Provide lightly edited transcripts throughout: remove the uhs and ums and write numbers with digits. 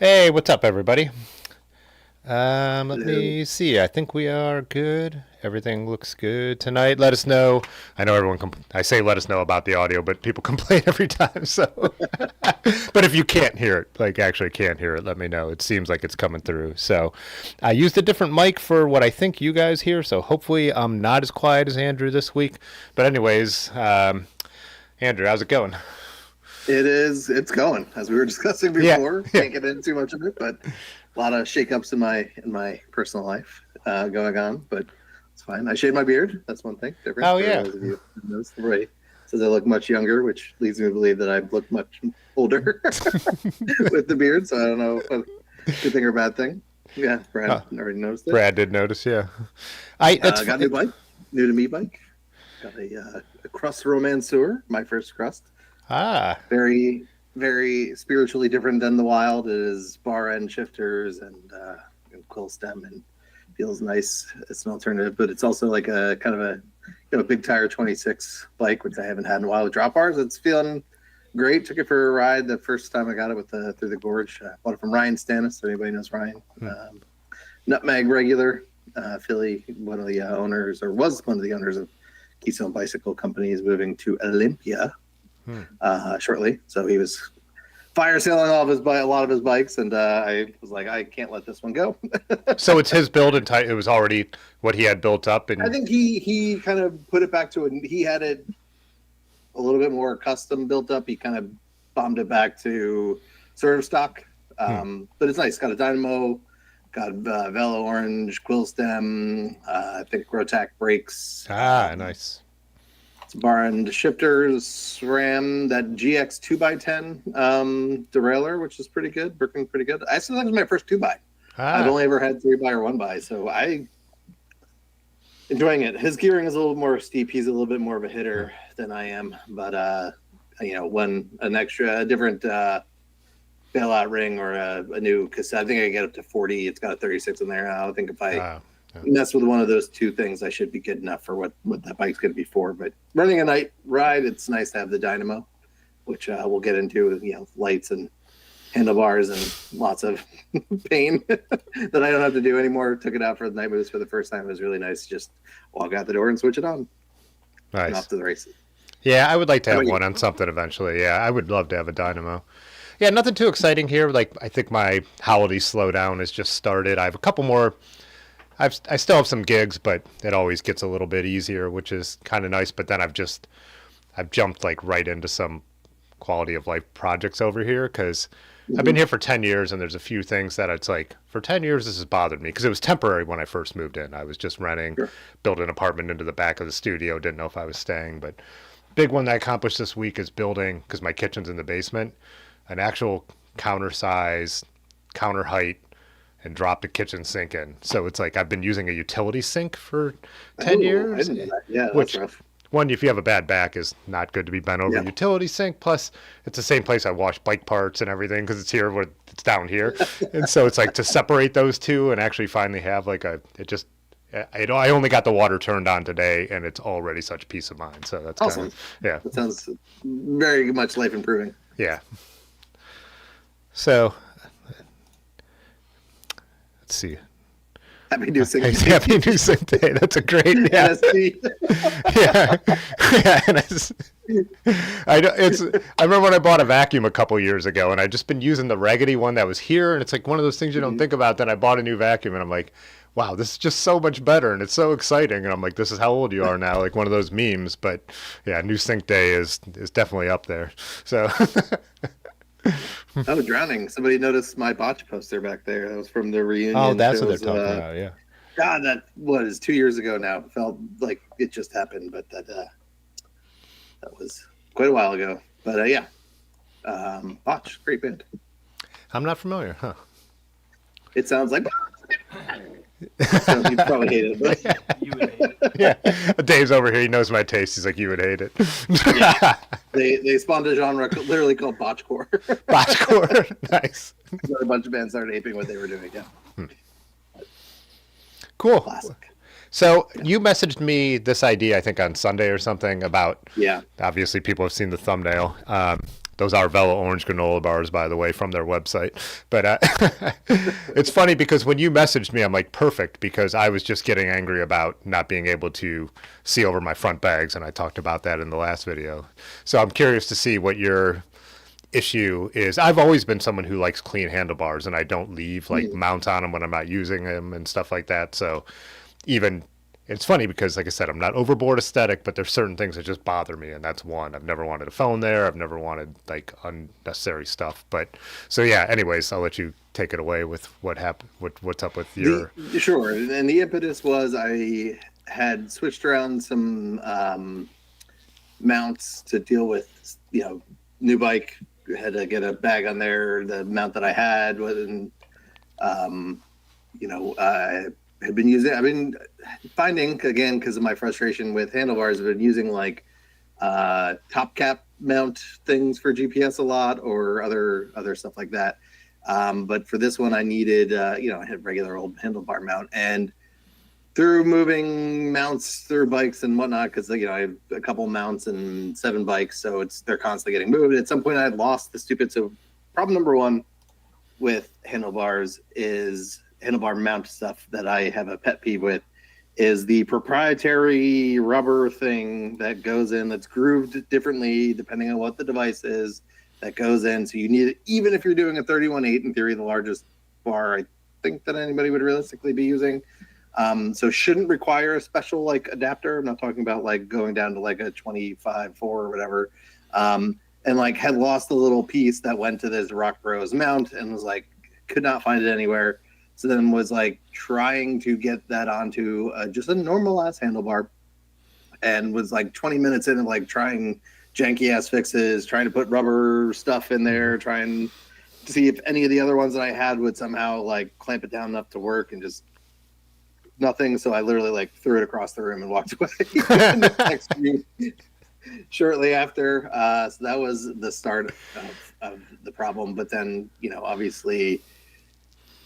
Hey, what's up, everybody? Let Hello. me see. I think we are good. Everything looks good tonight. Let us know. I know everyone. I say let us know about the audio, but people complain every time. So, but if you can't hear it, like actually can't hear it, let me know. It seems like it's coming through. So, I used a different mic for what I think you guys hear. So hopefully, I'm not as quiet as Andrew this week. But anyways, Andrew, how's it going? It's going, as we were discussing Yeah, before. yeah. Can't get into too much of it, but a lot of shakeups in my personal life going on, but it's fine. I shaved my beard. That's one thing different Oh for yeah. those of you who knows. Everybody says I look much younger, which leads me to believe that I look much older with the beard. So I don't know if good thing or bad thing. Yeah, Brad Huh. already noticed it. Brad did notice. Yeah. I. It's. Got a new bike, new to me bike. Got a crust romancer, my first crust. Ah. Very, very spiritually different than the wild. It is bar end shifters and quill stem and feels nice. It's an alternative, but it's also like a kind of a big tire 26 bike, which I haven't had in a while with drop bars. It's feeling great. Took it for a ride the first time I got it with the through the gorge. Bought it from Ryan Stannis. So anybody knows Ryan. Hmm. Nutmeg regular. Philly, one of the owners, or was one of the owners of Keystone Bicycle Company, is moving to Olympia Hmm. shortly. So he was fire selling all of a lot of his bikes, and I was like, I can't let this one go. So it's his build and type. It was already what he had built up, I and think he kind of put it back to it. He had it a little bit more custom built up. He kind of bombed it back to sort of stock, hmm. but it's nice. Got a dynamo, got Velo Orange quill stem. I think Rotac brakes. Nice. Bar and shifters, SRAM, that GX 2x10 derailleur, which is pretty good, working pretty good. I still think it's my first 2x. I've Ah, only ever had 3x or 1x, so I enjoying it. His gearing is a little more steep. He's a little bit more of a hmm. hitter than I am, but when an extra, a different bailout ring or a new cassette, I think I can get up to 40. It's got a 36 in there. I think if I Ah, yeah. mess with one of those two things, I should be good enough for what that bike's going to be for. But running a night ride, it's nice to have the dynamo, which we'll get into with lights and handlebars and lots of pain that I don't have to do anymore. Took it out for the night moves for the first time. It was really nice to just walk out the door and switch it on and off Nice. to the races. Yeah, I would like to How have about you? one on something eventually. Yeah, I would love to have a dynamo. Yeah, nothing too exciting here. Like I think my holiday slowdown has just started. I have a couple more. I still have some gigs, but it always gets a little bit easier, which is kind of nice. But then I've jumped like right into some quality of life projects over here because I've been Mm-hmm. here for 10 years and there's a few things that it's like for 10 years this has bothered me because it was temporary when I first moved in. I was just renting, Sure. built an apartment into the back of the studio, didn't know if I was staying, but big one that I accomplished this week is building because my kitchen's in the basement, an actual counter size, counter height and drop the kitchen sink in. So it's like I've been using a utility sink for 10 Oh, I years, didn't know that. Yeah, that's which rough. one, if you have a bad back, is not good to be bent over a Yeah. utility sink. Plus, it's the same place I wash bike parts and everything because it's here, where it's down here, and so it's like to separate those two and actually finally have like a. It just, I only got the water turned on today, and it's already such peace of mind. So that's kind of, Awesome. yeah, That sounds very much life improving. yeah. So let's see. Happy New Sink Day. Happy New Sink Day. That's a great, yeah, NST. yeah, yeah. And I know it's. I remember when I bought a vacuum a couple years ago, and I'd just been using the raggedy one that was here, and it's like one of those things you don't think about. Then I bought a new vacuum, and I'm like, wow, this is just so much better, and it's so exciting. And I'm like, this is how old you are now, like one of those memes. But yeah, New Sink Day is definitely up there. So Oh, drowning. Somebody noticed my botch poster back there. That was from the oh, reunion that's what they're shows. talking about. Yeah. God, that was 2 years ago now. It felt like it just happened, but that was quite a while ago. But yeah, botch, great band. I'm not familiar, huh? It sounds like so you probably hate it, but You would hate it. Yeah. Dave's over here. He knows my taste. He's like, you would hate it. yeah, they spawned a genre literally called botchcore. Botchcore. Nice. So a bunch of bands started aping what they were doing. Yeah, Cool. classic. So you messaged me this idea, I think, on Sunday or something about. Yeah. Obviously, people have seen the thumbnail. Those are Velo orange granola bars, by the way, from their website. But it's funny because when you messaged me, I'm like, perfect, because I was just getting angry about not being able to see over my front bags, and I talked about that in the last video. So I'm curious to see what your issue is. I've always been someone who likes clean handlebars, and I don't leave like mounts on them when I'm not using them and stuff like that. So even it's funny because, like I said, I'm not overboard aesthetic, but there's certain things that just bother me, and that's one. I've never wanted a phone there. I've never wanted like unnecessary stuff. But so yeah. Anyways, I'll let you take it away with what happened. What's up with your? Sure. And the impetus was I had switched around some mounts to deal with new bike. Had to get a bag on there. The mount that I had wasn't, I had been I've been finding, again, because of my frustration with handlebars, I've been using like top cap mount things for GPS a lot, or other stuff like that. But for this one, I needed, I had regular old handlebar mount, and through moving mounts through bikes and whatnot, because I have a couple mounts and 7 bikes, so they're constantly getting moved. At some point, I had lost the stupid. So problem number one with handlebars is handlebar mount stuff that I have a pet peeve with is the proprietary rubber thing that goes in, that's grooved differently depending on what the device is, that goes in. So you need it, even if you're doing a 31.8, in theory, the largest bar I think that anybody would realistically be using. So shouldn't require a special like adapter. I'm not talking about like going down to like a 25.4 or whatever. And like had lost the little piece that went to this Rock Bros mount, and was like, could not find it anywhere. So then was like trying to get that onto just a normal ass handlebar, and was like 20 minutes in and like trying janky ass fixes, trying to put rubber stuff in there, trying to see if any of the other ones that I had would somehow like clamp it down enough to work, and just nothing. So I literally like threw it across the room and walked away. Next week, shortly after. So that was the start of the problem. But then, obviously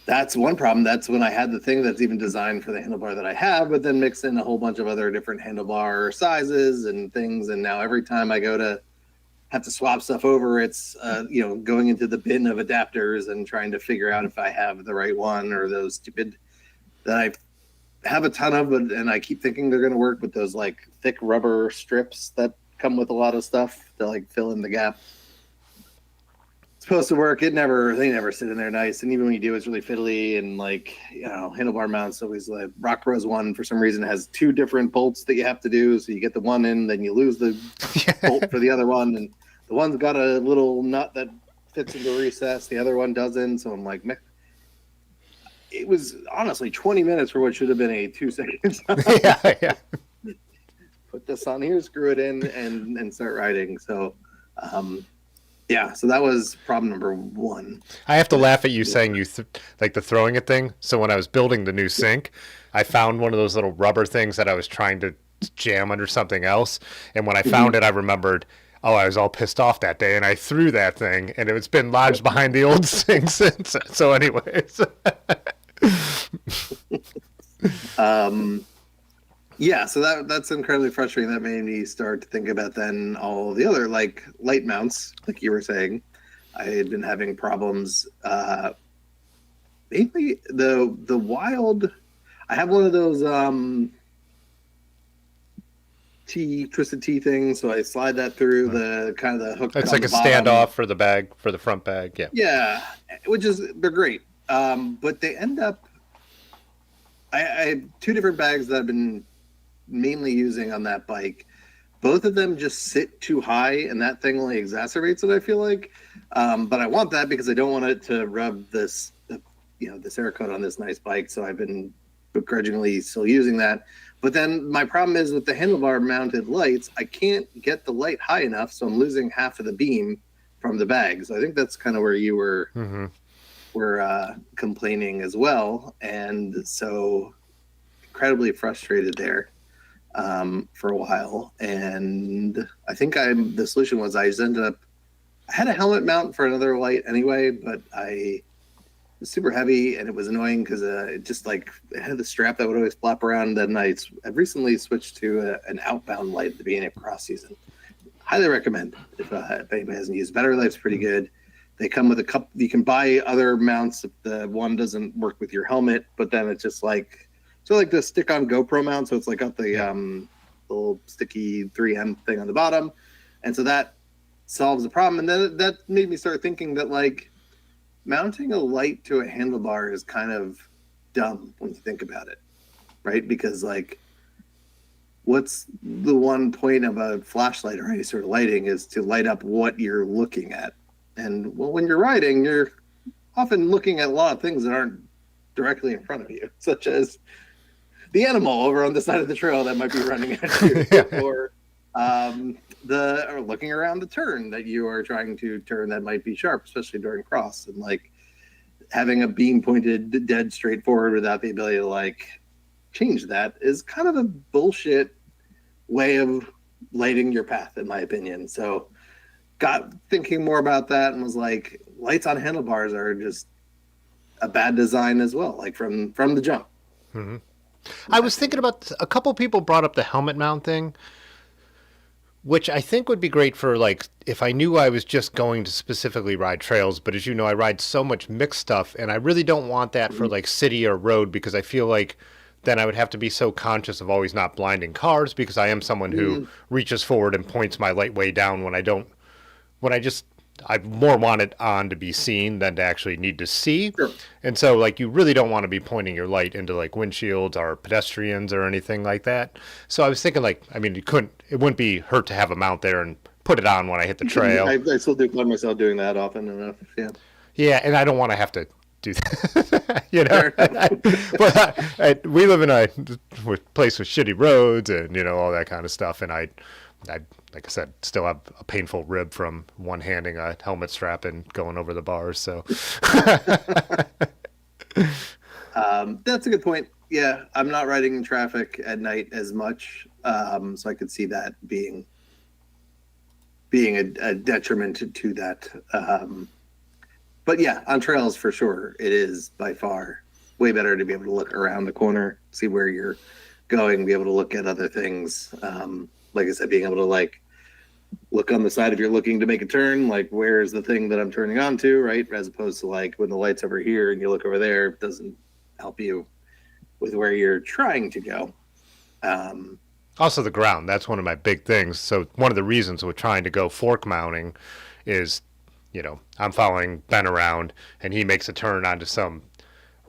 that's one problem. That's when I had the thing that's even designed for the handlebar that I have, but then mix in a whole bunch of other different handlebar sizes and things. And now every time I go to have to swap stuff over, it's, going into the bin of adapters and trying to figure out if I have the right one, or those stupid that I have a ton of, and I keep thinking they're going to work with those like thick rubber strips that come with a lot of stuff to like fill in the gap. Supposed to work. They never sit in there nice, and even when you do, it's really fiddly, and like handlebar mounts always like Rock Bros one for some reason has 2 different bolts that you have to do, so you get the one in, then you lose the bolt for the other one, and the one's got a little nut that fits into recess, the other one doesn't. So I'm like, it was honestly 20 minutes for what should have been a 2 seconds. yeah. Put this on here, screw it in, and start riding. So so that was problem number 1. I have to laugh at you saying like the throwing it thing. So when I was building the new sink, I found one of those little rubber things that I was trying to jam under something else. And when I found it, I remembered, I was all pissed off that day, and I threw that thing, and it's been lodged behind the old sink since. So anyways. So that's incredibly frustrating. That made me start to think about then all the other like light mounts, like you were saying. I had been having problems. Mainly the Wild. I have one of those twisted T things, so I slide that through the kind of the hook. It's like a standoff for the bag, for the front bag. Yeah. Yeah, they're great. But they end up. I have 2 different bags that I've been mainly using on that bike. Both of them just sit too high, and that thing only exacerbates it, I feel like. But I want that because I don't want it to rub this Cerakote on this nice bike. So I've been begrudgingly still using that. But then my problem is with the handlebar mounted lights, I can't get the light high enough, so I'm losing half of the beam from the bag. So I think that's kind of where you were complaining as well. And so incredibly frustrated there for a while. And I think the solution was I had a helmet mount for another light anyway, but it was super heavy, and it was annoying because it just like it had the strap that would always flop around. Then I've recently switched to an outbound light at the beginning of cross season. highly recommend if anybody hasn't used. Better Life's pretty good. They come with a couple. You can buy other mounts if the one doesn't work with your helmet, but then it's just like the stick-on GoPro mount. So it's like got the little sticky 3M thing on the bottom, and so that solves the problem. And then that made me start thinking that like mounting a light to a handlebar is kind of dumb when you think about it, right? Because like, what's the one point of a flashlight or any sort of lighting is to light up what you're looking at. And well, when you're riding, you're often looking at a lot of things that aren't directly in front of you, such as the animal over on the side of the trail that might be running at you, or looking around the turn that you are trying to turn that might be sharp, especially during cross. And like having a beam pointed dead straight forward without the ability to like change that is kind of a bullshit way of lighting your path, in my opinion. So got thinking more about that and was like, lights on handlebars are just a bad design as well, like from the jump. Mm-hmm. I was thinking about, a couple people brought up the helmet mount thing, which I think would be great for like if I knew I was just going to specifically ride trails. But as you know, I ride so much mixed stuff, and I really don't want that for like city or road, because I feel like then I would have to be so conscious of always not blinding cars, because I am someone who reaches forward and points my light way down when I more want it on to be seen than to actually need to see. Sure. And so like you really don't want to be pointing your light into like windshields or pedestrians or anything like that. So I was thinking like, I mean, it wouldn't be hurt to have a mount there and put it on when I hit the trail. I still do find myself doing that often enough. Yeah. Yeah. And I don't want to have to do that, you know. But we live in a place with shitty roads and, you know, all that kind of stuff. And I like I said, still have a painful rib from one-handing a helmet strap and going over the bars. So that's a good point. Yeah, I'm not riding in traffic at night as much, so I could see that being a detriment to that. But yeah, on trails for sure, it is by far way better to be able to look around the corner, see where you're going, be able to look at other things. Like I said, being able to like look on the side if you're looking to make a turn, like where's the thing that I'm turning onto, right? As opposed to like when the light's over here and you look over there, it doesn't help you with where you're trying to go. Also the ground, that's one of my big things. So one of the reasons with trying to go fork mounting is, you know, I'm following Ben around and he makes a turn onto some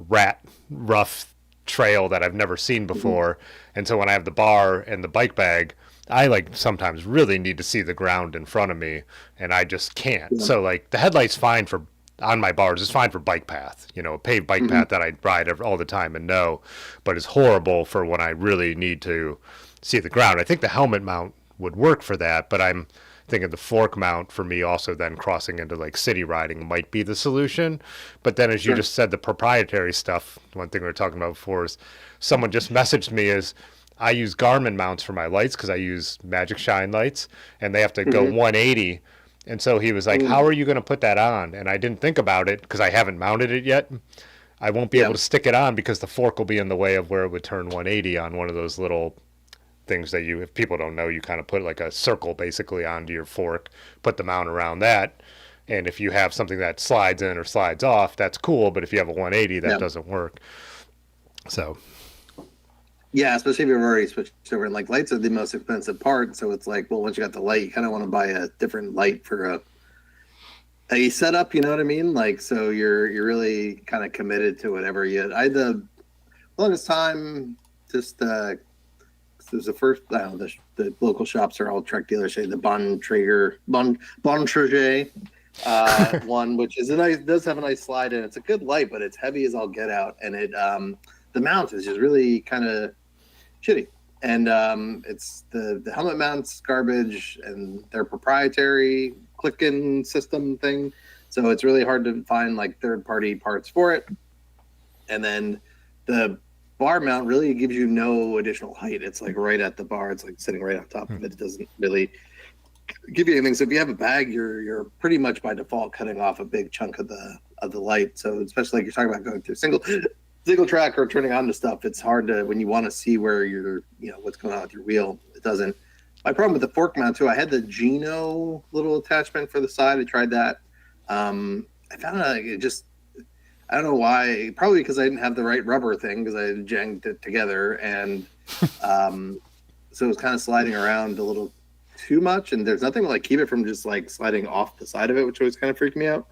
rough trail that I've never seen before. Mm-hmm. And so when I have the bar and the bike bag, I like sometimes really need to see the ground in front of me, and I just can't. Yeah. So like the headlight's fine for on my bars. It's fine for bike path, you know, a paved bike path that I ride all the time and know, but it's horrible for when I really need to see the ground. I think the helmet mount would work for that, but I'm thinking the fork mount for me also then crossing into like city riding might be the solution. But then as you just said, the proprietary stuff, one thing we were talking about before is someone just messaged me is, I use Garmin mounts for my lights because I use Magic Shine lights, and they have to go 180. And so he was like, how are you going to put that on? And I didn't think about it because I haven't mounted it yet. I won't be able to stick it on because the fork will be in the way of where it would turn 180 on one of those little things that if people don't know, you kind of put like a circle basically onto your fork, put the mount around that. And if you have something that slides in or slides off, that's cool. But if you have a 180, that doesn't work. So... yeah, especially if you've already switched over. And like lights are the most expensive part, so it's like, well, once you got the light, you kind of want to buy a different light for a setup. You know what I mean? Like, so you're really kind of committed to whatever you. I had the longest time just it was the first. I don't know, the local shops are all truck dealers. Say the Bontrager one, which is does have a nice slide in. It's a good light, but it's heavy as all get out, and it the mount is just really kind of shitty. And it's the helmet mounts garbage, and their proprietary click-in system thing. So it's really hard to find like third-party parts for it. And then the bar mount really gives you no additional height. It's like right at the bar. It's like sitting right on top of it. It doesn't really give you anything. So if you have a bag, you're pretty much by default cutting off a big chunk of the light. So especially like you're talking about going through single track or turning on to stuff, it's hard to, when you want to see where you're, you know, what's going on with your wheel, it doesn't My problem with the fork mount too, I had the Geno little attachment for the side. I tried that. I found out it just, I don't know why. Probably because I didn't have the right rubber thing because I had janged it together, and so it was kind of sliding around a little too much. And there's nothing to like keep it from just like sliding off the side of it, which always kind of freaked me out.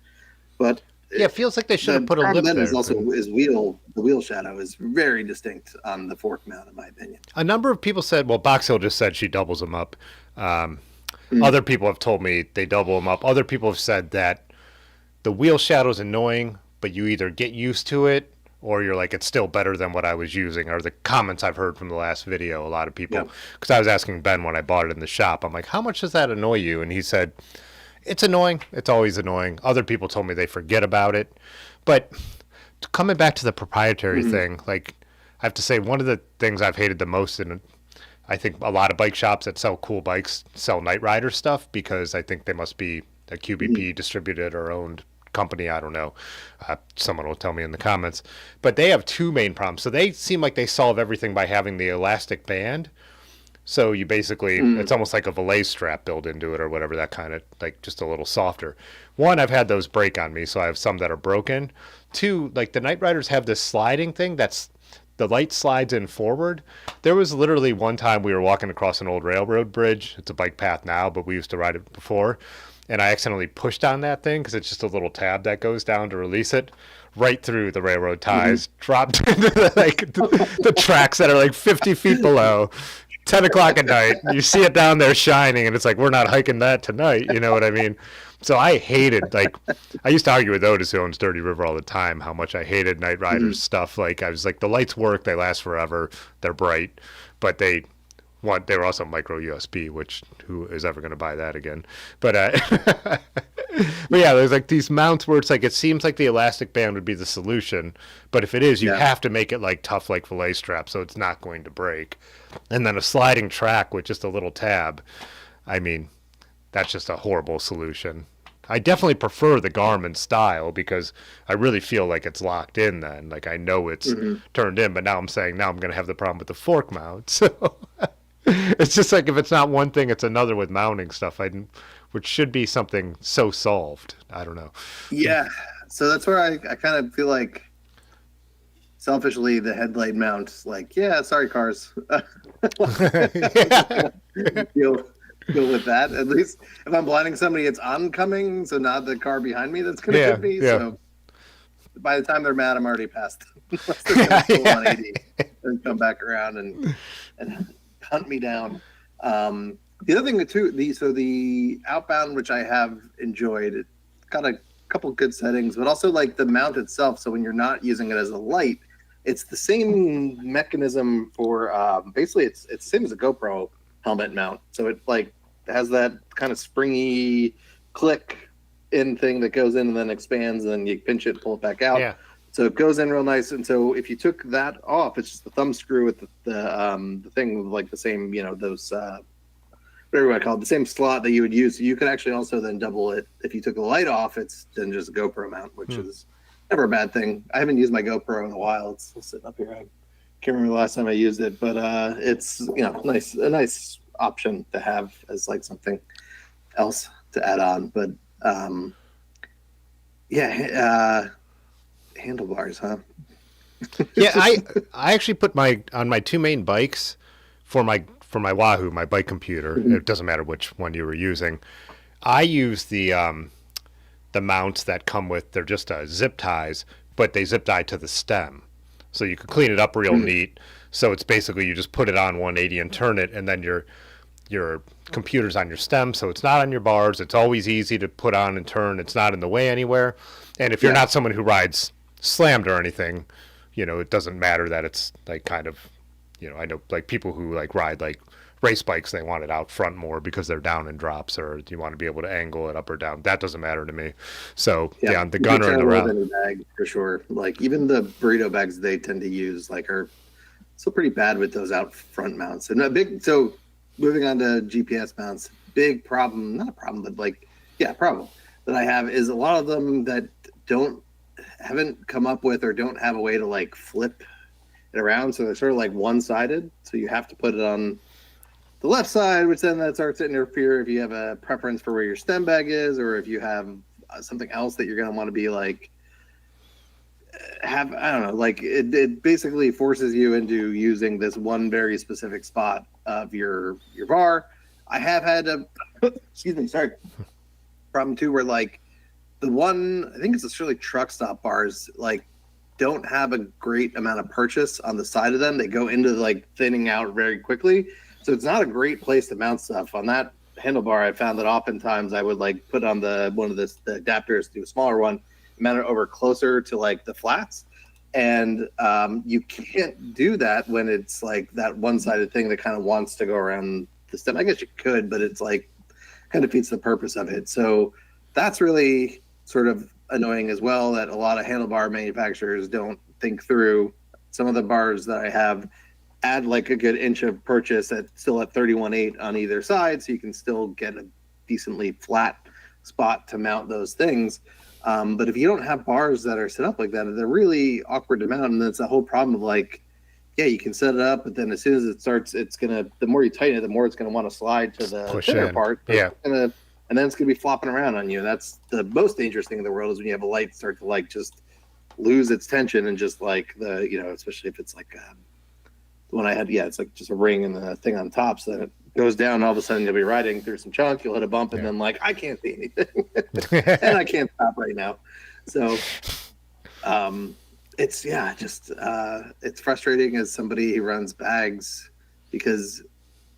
But Yeah, it feels like they should have put a lip then there. Is also is the wheel shadow is very distinct on the fork mount, in my opinion. A number of people said, well, Box Hill just said she doubles them up. Other people have told me they double them up. Other people have said that the wheel shadow is annoying, but you either get used to it or you're like, it's still better than what I was using, or the comments I've heard from the last video. A lot of people, because I was asking Ben when I bought it in the shop, I'm like, how much does that annoy you? And he said, it's annoying. It's always annoying. Other people told me they forget about it. But coming back to the proprietary thing, like, I have to say, one of the things I've hated the most, and I think a lot of bike shops that sell cool bikes sell Night Rider stuff, because I think they must be a QBP distributed or owned company. I don't know. Someone will tell me in the comments. But they have two main problems. So they seem like they solve everything by having the elastic band. So you basically, it's almost like a valet strap built into it or whatever, that kind of, like, just a little softer. One, I've had those break on me, so I have some that are broken. Two, like, the Night Riders have this sliding thing that's, the light slides in forward. There was literally one time we were walking across an old railroad bridge. It's a bike path now, but we used to ride it before. And I accidentally pushed on that thing because it's just a little tab that goes down to release it, right through the railroad ties, dropped into the tracks that are like 50 feet below. 10 o'clock at night, you see it down there shining, and it's like, we're not hiking that tonight. You know what I mean? So I hated, like, I used to argue with Otis, who owns Dirty River, all the time, how much I hated Night Riders stuff. Like, I was like, the lights work, they last forever, they're bright, but they were also micro USB, which who is ever going to buy that again? But but yeah, there's like these mounts where it's like, it seems like the elastic band would be the solution, but if it is, you have to make it like tough, like valet strap, so it's not going to break. And then a sliding track with just a little tab. I mean, that's just a horrible solution. I definitely prefer the Garmin style because I really feel like it's locked in then. Like, I know it's turned in, but now I'm saying now I'm going to have the problem with the fork mount. So it's just like, if it's not one thing, it's another with mounting stuff, which should be something so solved. I don't know. Yeah. So that's where I kind of feel like, selfishly, the headlight mount, like, yeah, sorry, cars. Deal with that. At least if I'm blinding somebody, it's oncoming, so not the car behind me that's going to hit me. So by the time they're mad, I'm already past. Unless they're going to pull 180 and come back around and hunt me down. The other thing too, the outbound, which I have enjoyed, it got a couple good settings, but also like the mount itself. So when you're not using it as a light, it's the same mechanism for basically it's the same as a GoPro helmet mount. So it like has that kind of springy click in thing that goes in and then expands, and then you pinch it, pull it back out. Yeah. So it goes in real nice. And so if you took that off, it's just the thumb screw with the thing with like the same, those whatever you want to call it, the same slot that you would use. So you could actually also then double it. If you took the light off, it's then just a GoPro mount, which is never a bad thing. I haven't used my GoPro in a while. It's still sitting up here. I can't remember the last time I used it, but it's a nice option to have as like something else to add on. But handlebars, huh? Yeah, I actually put on my two main bikes for my Wahoo, my bike computer. It doesn't matter which one you were using. I use the mounts that come with, they're just zip ties, but they zip tie to the stem. So you can clean it up real neat. So it's basically, you just put it on 180 and turn it, and then your computer's on your stem, so it's not on your bars. It's always easy to put on and turn. It's not in the way anywhere. And if you're not someone who rides slammed or anything, it doesn't matter that it's like kind of, I know like people who like ride like race bikes, they want it out front more because they're down in drops, or you want to be able to angle it up or down. That doesn't matter to me. So the gunner and the route bag for sure. Like even the burrito bags they tend to use like are still pretty bad with those out front mounts. And moving on to GPS mounts, big problem, not a problem, but problem that I have is a lot of them that haven't come up with or don't have a way to like flip it around. So they're sort of like one-sided. So you have to put it on the left side, which then that starts to interfere if you have a preference for where your stem bag is, or if you have something else that you're going to want to be like, I don't know, like it basically forces you into using this one very specific spot of your bar. I have had a, excuse me, sorry, problem too, where like the one, I think it's really truck stop bars, like don't have a great amount of purchase on the side of them. They go into like thinning out very quickly. So it's not a great place to mount stuff. On that handlebar, I found that oftentimes I would like put on the adapters to a smaller one, mount it over closer to like the flats. And you can't do that when it's like that one-sided thing that kind of wants to go around the stem. I guess you could, but it's like kind of defeats the purpose of it. So that's really sort of annoying as well, that a lot of handlebar manufacturers don't think through. Some of the bars that I have add like a good inch of purchase at 31.8 on either side, so you can still get a decently flat spot to mount those things. But if you don't have bars that are set up like that, they're really awkward to mount, and that's the whole problem of like, yeah, you can set it up, but then as soon as it starts, it's gonna, the more you tighten it, the more it's gonna want to slide to the thinner part. Yeah. And then it's gonna be flopping around on you. That's the most dangerous thing in the world, is when you have a light start to like just lose its tension, and just like the, you know, especially if it's like the one I had, yeah, it's like just a ring and the thing on top, so that it goes down, and all of a sudden you'll be riding through some chunk, you'll hit a bump, and then like, I can't see anything. And I can't stop right now. So it's, yeah, just it's frustrating as somebody who runs bags, because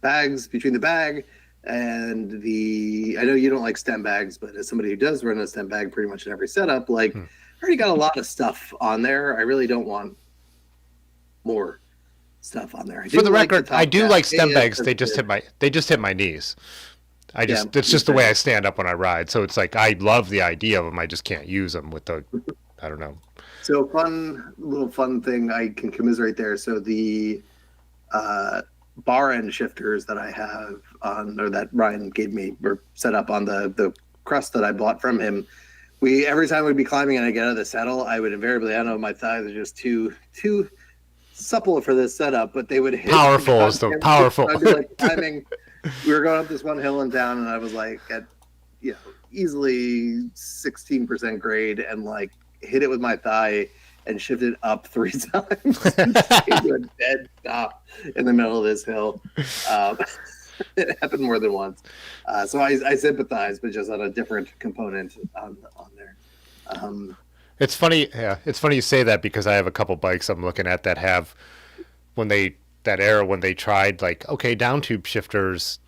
bags, between the bag and the, I know you don't like stem bags, but as somebody who does run a stem bag pretty much in every setup, like I already got a lot of stuff on there. I really don't want more stuff on there. For the record, I do like stem bags. They just hit my knees. It's just the way I stand up when I ride. So it's like, I love the idea of them. I just can't use them with the, I don't know. So little fun thing I can commiserate there. So the bar end shifters that I have on, or that Ryan gave me, were set up on the crust that I bought from him. Every time we'd be climbing and I get out of the saddle, I would invariably, I don't know, my thighs are just too supple for this setup, but they would hit powerful. I'd be like climbing. We were going up this one hill and down, and I was like at, you know, easily 16% grade, and like hit it with my thigh and shifted up 3 times into a dead stop in the middle of this hill. It happened more than once. So I sympathize, but just on a different component on there. It's funny. Yeah, it's funny you say that, because I have a couple bikes I'm looking at that have, when they tried like, okay, down tube shifters,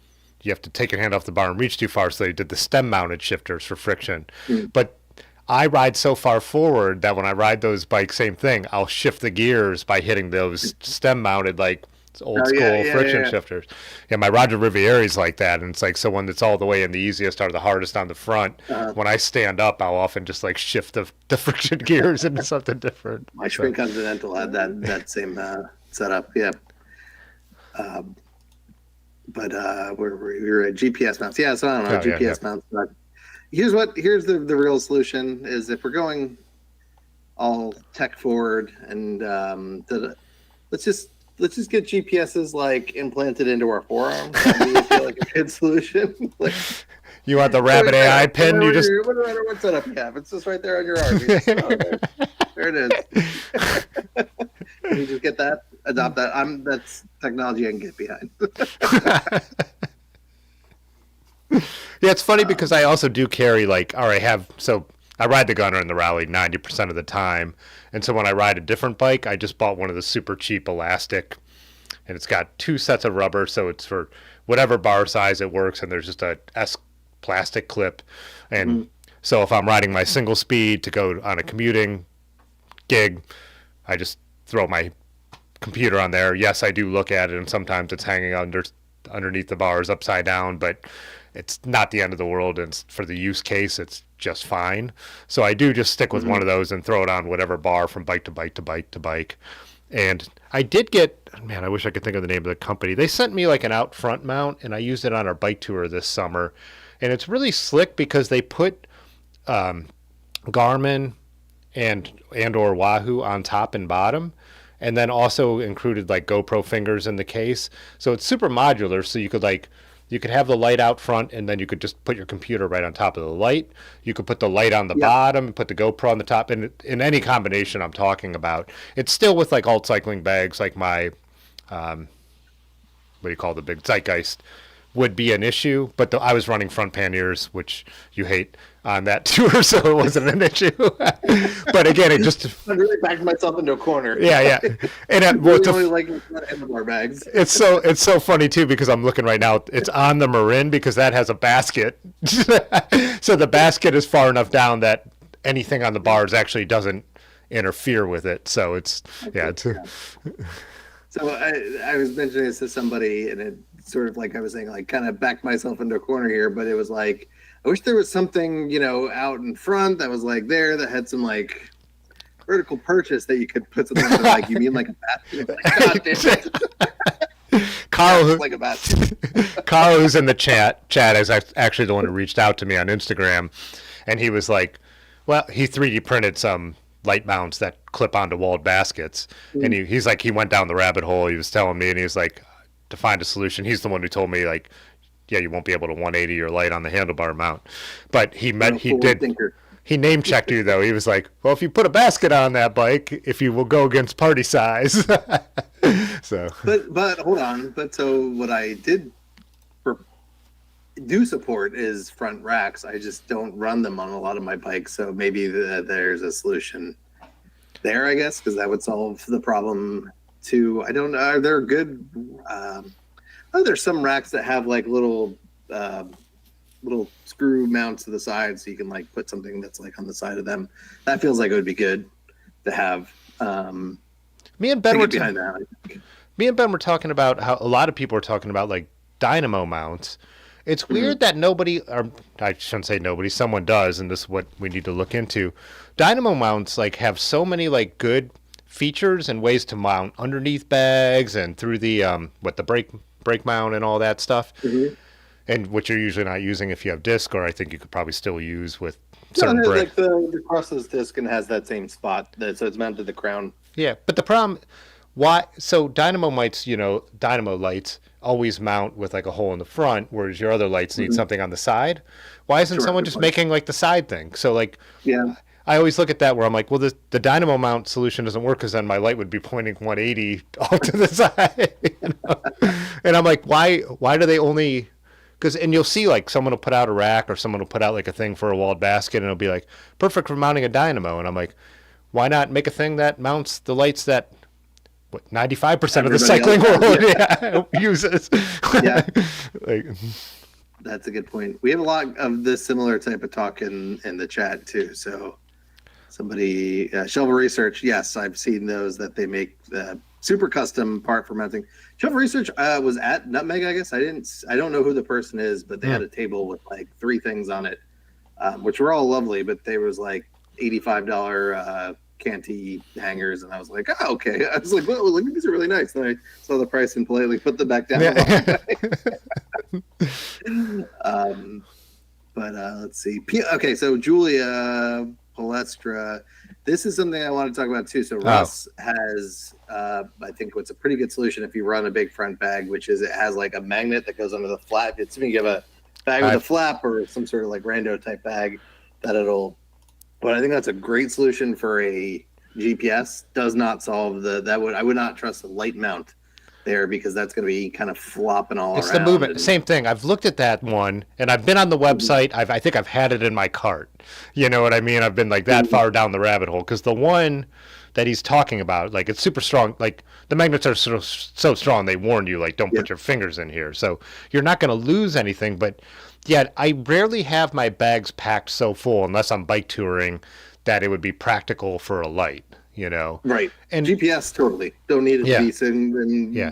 you have to take your hand off the bar and reach too far, so they did the stem mounted shifters for friction. But I ride so far forward that when I ride those bikes, same thing, I'll shift the gears by hitting those stem mounted, like old school friction shifters. Yeah, my Roger Rivieri's like that, and it's like, so when it's all the way in, the easiest are the hardest on the front. When I stand up, I'll often just like shift the friction gears into something different. My Sprint Continental had that same setup. Yeah. But we were at GPS mounts. Yeah, so I don't know, GPS mounts. But here's the real solution is, if we're going all tech forward, and let's just get GPSs like implanted into our forearms. I feel like a good solution. Like, you want the Rabbit AI pin? You just, no matter what setup you have, it's just right there on your arm. There it is. You just get that, adopt that. That's technology I can get behind. Yeah, it's funny because I also do carry, like, I ride the Gunner and the Rally 90% of the time, and so when I ride a different bike, I just bought one of the super cheap elastic, and it's got 2 sets of rubber, so it's for whatever bar size it works, and there's just a S plastic clip, and so if I'm riding my single speed to go on a commuting gig, I just throw my computer on there. Yes, I do look at it, and sometimes it's hanging underneath the bars upside down, but it's not the end of the world, and for the use case, it's just fine. So I do just stick with one of those and throw it on whatever bar from bike to bike to bike to bike. And I did get, man, I wish I could think of the name of the company. They sent me like an out front mount, and I used it on our bike tour this summer. And it's really slick because they put Garmin and or Wahoo on top and bottom. and then also included like GoPro fingers in the case. So it's super modular. So you could have the light out front, and then you could just put your computer right on top of the light. You could put the light on the bottom and put the GoPro on the top. And in any combination I'm talking about, it's still with like alt cycling bags, like my, what do you call the big Zeitgeist, would be an issue. But I was running front panniers, which you hate, on that tour, so it wasn't an issue. But again, it just... I really backed myself into a corner. Yeah. And really like handlebar bags. It's so funny too, because I'm looking right now. It's on the Marin because that has a basket. So the basket is far enough down that anything on the bars actually doesn't interfere with it. So it's. So I was mentioning this to somebody, and it sort of like I was saying, like kind of backed myself into a corner here, but it was like, I wish there was something, out in front that was like there that had some like vertical purchase that you could put something under, like, you mean like a basket? Like, God damn it. Carl, like a basket. Carl, who's in the chat is actually the one who reached out to me on Instagram, and he was like, well, he 3D printed some light mounts that clip onto walled baskets, and he's like, he went down the rabbit hole. He was telling me, and he was like, to find a solution. He's the one who told me, like, yeah, you won't be able to 180 your light on the handlebar mount. But he name checked you though. He was like, well, if you put a basket on that bike, if you will go against party size. So. But hold on. But so what I do support is front racks. I just don't run them on a lot of my bikes. So maybe there's a solution there, I guess, because that would solve the problem too. I don't know. Are there good? There's some racks that have like little screw mounts to the side, so you can like put something that's like on the side of them. That feels like it would be good to have. Me and Ben were talking about how a lot of people are talking about like dynamo mounts. It's weird that nobody, or I shouldn't say nobody, someone does, and this is what we need to look into. Dynamo mounts like have so many like good features and ways to mount underneath bags and through the the brake mount and all that stuff, and which you're usually not using if you have disc, or I think you could probably still use with certain brake. Like the crossless disc and has that same spot, so it's mounted to the crown. Yeah, but the problem, why? So dynamo lights always mount with like a hole in the front, whereas your other lights need something on the side. Why isn't someone just making like the side thing? So like, yeah. I always look at that where I'm like, well, the dynamo mount solution doesn't work because then my light would be pointing 180 off to the side. And I'm like, why do they only? And you'll see like someone will put out a rack or someone will put out like a thing for a walled basket, and it'll be like perfect for mounting a dynamo. And I'm like, why not make a thing that mounts the lights that 95% of the cycling world uses? Yeah. That's a good point. We have a lot of this similar type of talk in the chat too. So somebody, Shovel Research, yes, I've seen those that they make the super custom part for mounting. Shovel Research was at Nutmeg, I guess. I don't know who the person is, but they had a table with like 3 things on it, which were all lovely, but they was like $85 Canty hangers, and I was like, oh, okay. I was like, well, these are really nice. And I saw the price and politely put them back down. But let's see. Okay, so Julia Palestra, this is something I want to talk about too. So Russ has, I think, what's a pretty good solution if you run a big front bag, which is it has like a magnet that goes under the flap. It's if you have a bag with a flap or some sort of like rando type bag that it'll. But I think that's a great solution for a GPS. Does not solve I would not trust a light mount there because that's going to be kind of flopping all around. It's the movement. Same thing. I've looked at that one, and I've been on the website. I think I've had it in my cart. You know what I mean? I've been like that far down the rabbit hole because the one that he's talking about, like it's super strong. Like the magnets are so strong, they warn you, like don't put your fingers in here. So you're not going to lose anything, but yet I rarely have my bags packed so full unless I'm bike touring that it would be practical for a light, Right. And GPS totally don't need it to be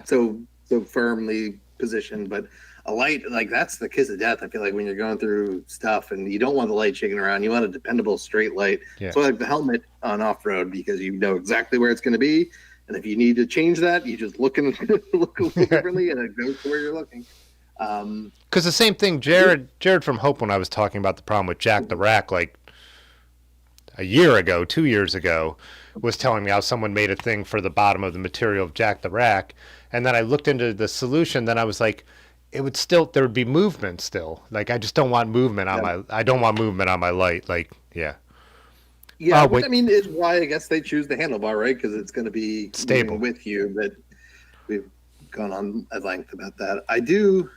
so firmly positioned, but a light, like that's the kiss of death. I feel like when you're going through stuff and you don't want the light shaking around, you want a dependable straight light. Yeah. So like the helmet on off-road because you know exactly where it's going to be. And if you need to change that, you just look a little differently and it goes to where you're looking. Because the same thing, Jared from Hope, when I was talking about the problem with Jack the Rack like a year ago, 2 years ago, was telling me how someone made a thing for the bottom of the material of Jack the Rack, and then I looked into the solution. Then I was like, it would still there would be movement still. Like I just don't want movement on Yeah. my. I don't want movement on my light. Like yeah. Yeah, Oh which wait, I mean is why I guess they choose the handlebar, right? Because it's going to be Stable. moving with you. But we've gone on at length about that. I do.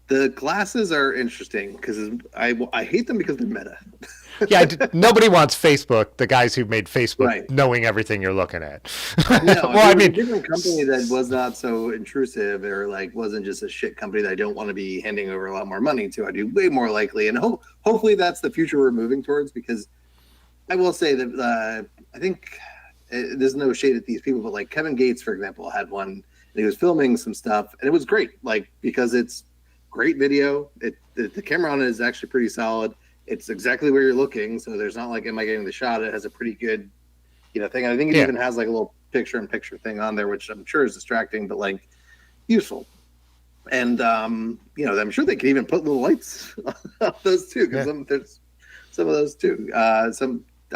The glasses are interesting because I hate them because they're meta. yeah. Nobody wants Facebook. The guys who made Facebook Right. knowing everything you're looking at. No, well, I if it was a mean, different company that was not so intrusive or like wasn't just a shit company that I don't want to be handing over a lot more money to, I'd be way more likely. And hopefully that's the future we're moving towards, because I will say that I think there's no shade at these people, but like Kevin Gates, for example, had one and he was filming some stuff and it was great, like because it's great video. The camera on it is actually pretty solid. It's exactly where you're looking, so there's not like, am I getting the shot? It has a pretty good, thing. I think it even has like a little picture-in-picture thing on there, which I'm sure is distracting, but like useful. And I'm sure they could even put little lights on those too, because there's some of those too. I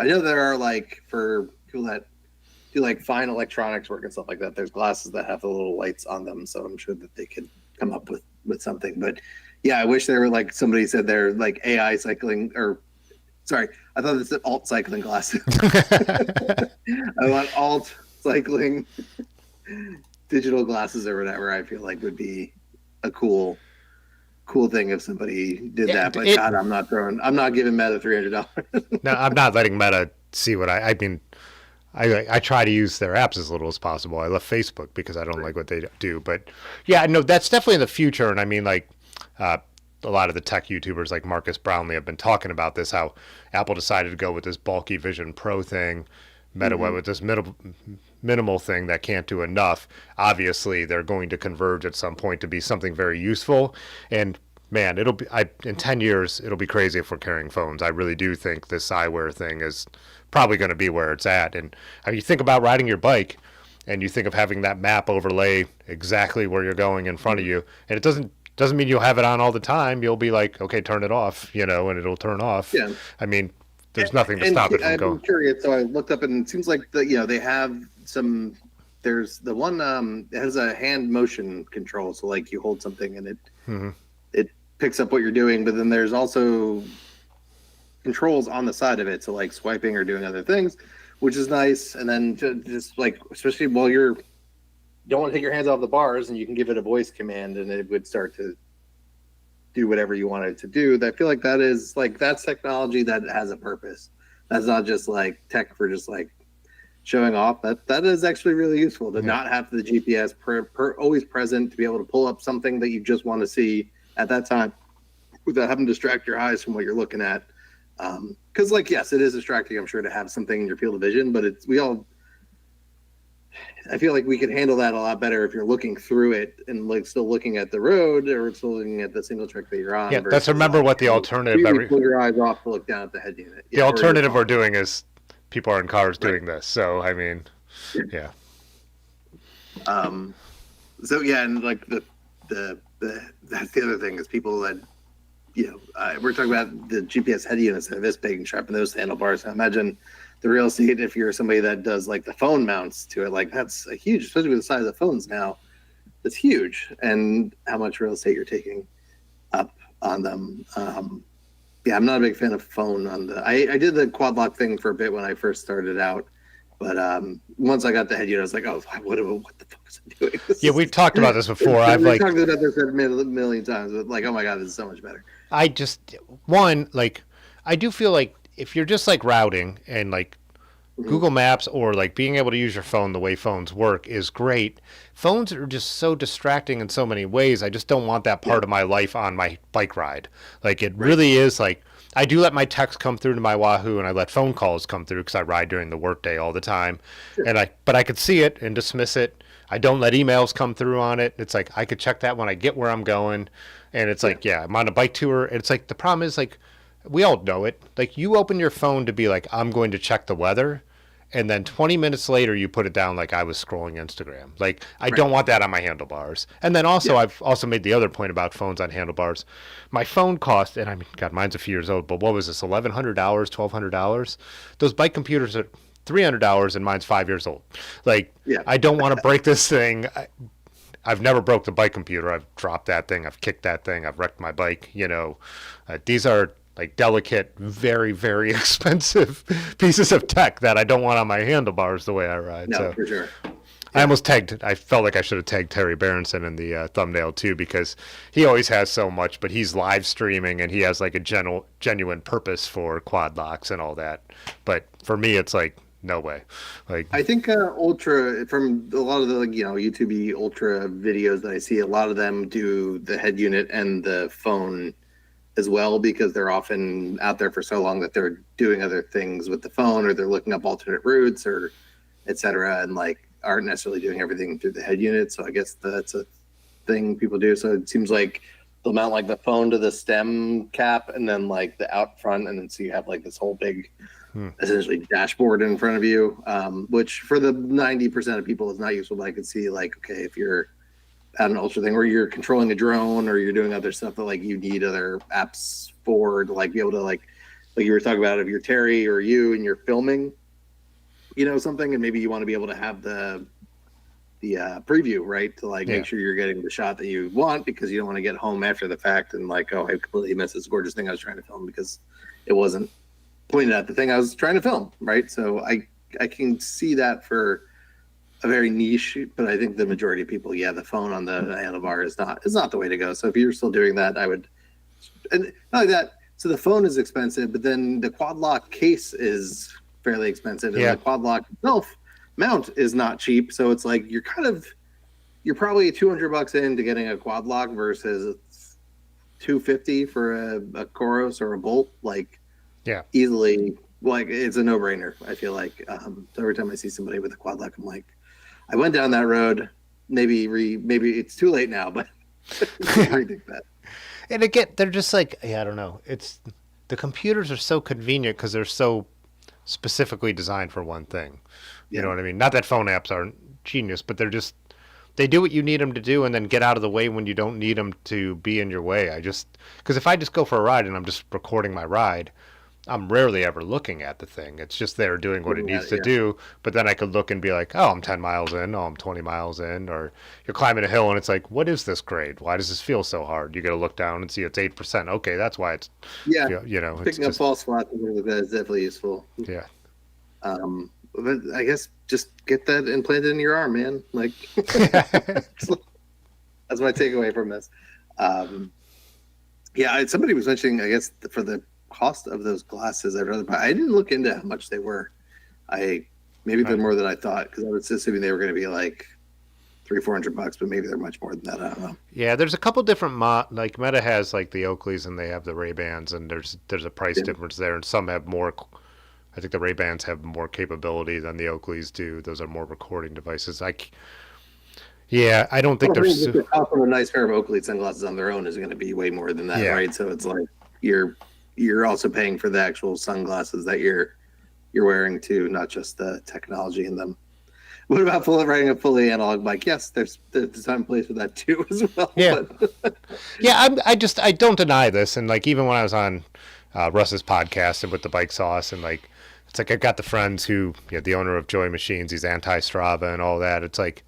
know there are like for people that do like fine electronics work and stuff like that. There's glasses that have the little lights on them, so I'm sure that they could come up with something. But yeah, I wish there were like somebody said they're like AI cycling or. Sorry, I thought it said alt cycling glasses. I want alt cycling digital glasses or whatever. I feel like would be a cool thing if somebody did that. But God, I'm not giving Meta $300. No, I'm not letting Meta see what I mean. I try to use their apps as little as possible. I love Facebook because I don't like what they do. But yeah, no, that's definitely the future. And I mean, like, a lot of the tech YouTubers like Marcus Brownlee have been talking about this, how Apple decided to go with this bulky Vision Pro thing, Meta went with this minimal thing that can't do enough. Obviously, they're going to converge at some point to be something very useful. And man, in 10 years, it'll be crazy if we're carrying phones. I really do think this eyewear thing is probably going to be where it's at. And I mean, you think about riding your bike and you think of having that map overlay exactly where you're going in front of you. And it doesn't mean you'll have it on all the time. You'll be like, okay, turn it off, and it'll turn off. Yeah. I mean, there's nothing to stop it from going. I'm curious, so I looked up and it seems like they have some. There's the one it has a hand motion control, so like you hold something and it picks up what you're doing, but then there's also controls on the side of it, so like swiping or doing other things, which is nice. And then just like, especially while you don't want to take your hands off the bars, and you can give it a voice command and it would start to do whatever you want it to do. I feel like that's technology that has a purpose. That's not just like tech for just like showing off. That is actually really useful to not have the GPS always present, to be able to pull up something that you just want to see at that time without having to distract your eyes from what you're looking at. Because like, yes, it is distracting, I'm sure, to have something in your field of vision, but I feel like we could handle that a lot better if you're looking through it and like still looking at the road or still looking at the single track that you're on. Yeah, that's remember what the alternative. You pull your eyes off to look down at the head unit. The alternative we're doing is people are in cars doing this. So I mean, yeah. So yeah, and like the that's the other thing is people that we're talking about the GPS head units that are this big and sharpen those handlebars. I imagine the real estate, if you're somebody that does like the phone mounts to it, like that's a huge, especially with the size of phones now, it's huge, and how much real estate you're taking up on them. Yeah, I'm not a big fan of phone on the. I did the quad lock thing for a bit when I first started out, but once I got the head unit, I was like, oh, what the fuck is it doing? Yeah, we've talked about this before. We've talked about this a million times, but like, oh my god, this is so much better. I do feel like if you're just like routing and like Google Maps or like being able to use your phone the way phones work is great. Phones are just so distracting in so many ways. I just don't want that part of my life on my bike ride. Like it really is like, I do let my texts come through to my Wahoo and I let phone calls come through because I ride during the workday all the time. Sure. But I could see it and dismiss it. I don't let emails come through on it. It's like, I could check that when I get where I'm going. And it's like, I'm on a bike tour. It's like, the problem is like, we all know it. Like you open your phone to be like, I'm going to check the weather. And then 20 minutes later, you put it down like I was scrolling Instagram. Like, I don't want that on my handlebars. And then also, I've also made the other point about phones on handlebars. My phone cost, and I mean, God, mine's a few years old, but what was this, $1,100, $1,200? Those bike computers $300 and mine's 5 years old. Like, Yeah. I don't want to break this thing. I've never broke the bike computer. I've dropped that thing. I've kicked that thing. I've wrecked my bike. These are like delicate, very, very expensive pieces of tech that I don't want on my handlebars the way I ride. No, So for sure. I felt like I should have tagged Terry Berenson in the thumbnail too, because he always has so much, but he's live streaming and he has like a genuine purpose for quad locks and all that. But for me, it's like, no way. Like, I think Ultra, from a lot of the YouTube Ultra videos that I see, a lot of them do the head unit and the phone as well, because they're often out there for so long that they're doing other things with the phone, or they're looking up alternate routes, or etc., and like aren't necessarily doing everything through the head unit. So I guess that's a thing people do. So it seems like they'll mount like the phone to the stem cap and then like the out front, and then so you have like this whole big essentially dashboard in front of you, which for the 90% of people is not useful. But I could see like, okay, if you're at an Ultra thing where you're controlling a drone or you're doing other stuff that like you need other apps for, to like be able to like you were talking about, if you're Terry or you and you're filming something, and maybe you want to be able to have the preview, right, to like make sure you're getting the shot that you want, because you don't want to get home after the fact and like, oh, I completely missed this gorgeous thing I was trying to film because it wasn't pointed at the thing I was trying to film, right? So I can see that for a very niche, but I think the majority of people, the phone on the handlebar is not the way to go. So if you're still doing that, I would, and not like that. So the phone is expensive, but then the quad lock case is fairly expensive, and the quad lock itself mount is not cheap. So it's like you're probably $200 into getting a quad lock versus $250 for a Koros or a Bolt. Like, easily, like it's a no-brainer. I feel like so every time I see somebody with a quad lock, I'm like, I went down that road. Maybe it's too late now, but rethink that. And again, they're just like, I don't know. It's the computers are so convenient because they're so specifically designed for one thing. You know what I mean? Not that phone apps aren't genius, but they do what you need them to do and then get out of the way when you don't need them to be in your way. Because if I just go for a ride and I'm just recording my ride, I'm rarely ever looking at the thing. It's just there doing what it needs to do. But then I could look and be like, oh, I'm 10 miles in. Oh, I'm 20 miles in. Or you're climbing a hill and it's like, what is this grade? Why does this feel so hard? You got to look down and see it's 8%. Okay, that's why it's, picking up false spots and things like that is definitely useful. Yeah. But I guess just get that implanted in your arm, man. Like, that's my takeaway from this. Somebody was mentioning, I guess, for the cost of those glasses, I didn't look into how much they were. I maybe a bit more than I thought, because I was assuming they were going to be like $300-400, but maybe they're much more than that. I don't know. Yeah, there's a couple different like Meta has like the Oakleys and they have the Ray-Bans, and there's a price difference there, and some have more. I think the Ray-Bans have more capability than the Oakleys do. Those are more recording devices. I don't think there's the cost of a nice pair of Oakley sunglasses on their own is going to be way more than that, right? So it's like you're also paying for the actual sunglasses that you're wearing too, not just the technology in them. What about riding a fully analog bike? Yes, there's time and place for that too as well. Yeah, I don't deny this, and like even when I was on Russ's podcast and with the bike sauce, and like it's like I've got the friends who, the owner of Joy Machines, he's anti-Strava and all that. It's like,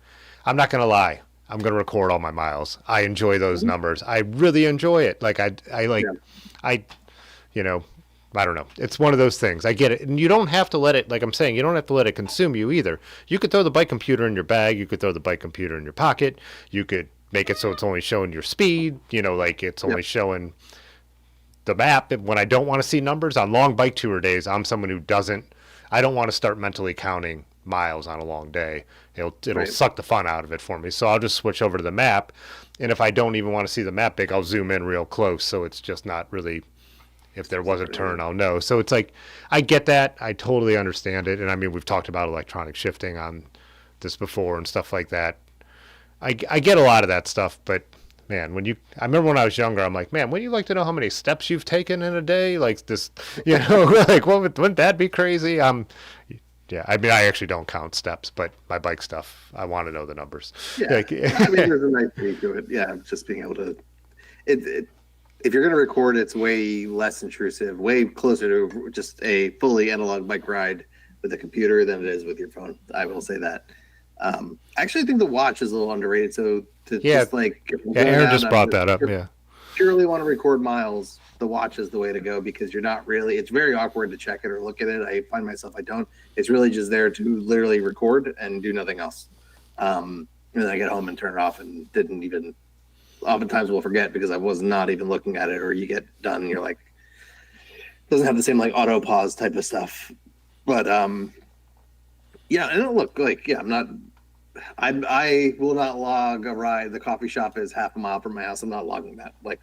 I'm not gonna lie, I'm gonna record all my miles. I enjoy those numbers. I really enjoy it. Like I don't know. It's one of those things. I get it. And you don't have to let it, like I'm saying, you don't have to let it consume you either. You could throw the bike computer in your bag. You could throw the bike computer in your pocket. You could make it so it's only showing your speed, like it's only showing the map. When I don't want to see numbers on long bike tour days, I'm someone who I don't want to start mentally counting miles on a long day. It'll suck the fun out of it for me. So I'll just switch over to the map. And if I don't even want to see the map big, I'll zoom in real close. So it's just not really, if there was a turn, I'll know. So it's like, I get that. I totally understand it. And I mean, we've talked about electronic shifting on this before and stuff like that. I get a lot of that stuff, but man, I remember when I was younger, I'm like, man, wouldn't you like to know how many steps you've taken in a day? Like this, like, wouldn't that be crazy? Yeah, I mean, I actually don't count steps, but my bike stuff, I want to know the numbers. Yeah, I mean, there's a nice way to it. Yeah, just being able to, if you're going to record, it's way less intrusive, way closer to just a fully analog bike ride with the computer than it is with your phone. I will say that. I actually think the watch is a little underrated. So just like Aaron just brought that up. Yeah, purely want to record miles, the watch is the way to go because you're not really. It's very awkward to check it or look at it. I find myself I don't. It's really just there to literally record and do nothing else. And then I get home and turn it off and didn't even. Oftentimes we'll forget because I was not even looking at it, or you get done and you're like, doesn't have the same like auto pause type of stuff. But yeah, and look, like, yeah, I will not log a ride. The coffee shop is half a mile from my house. I'm not logging that. Like,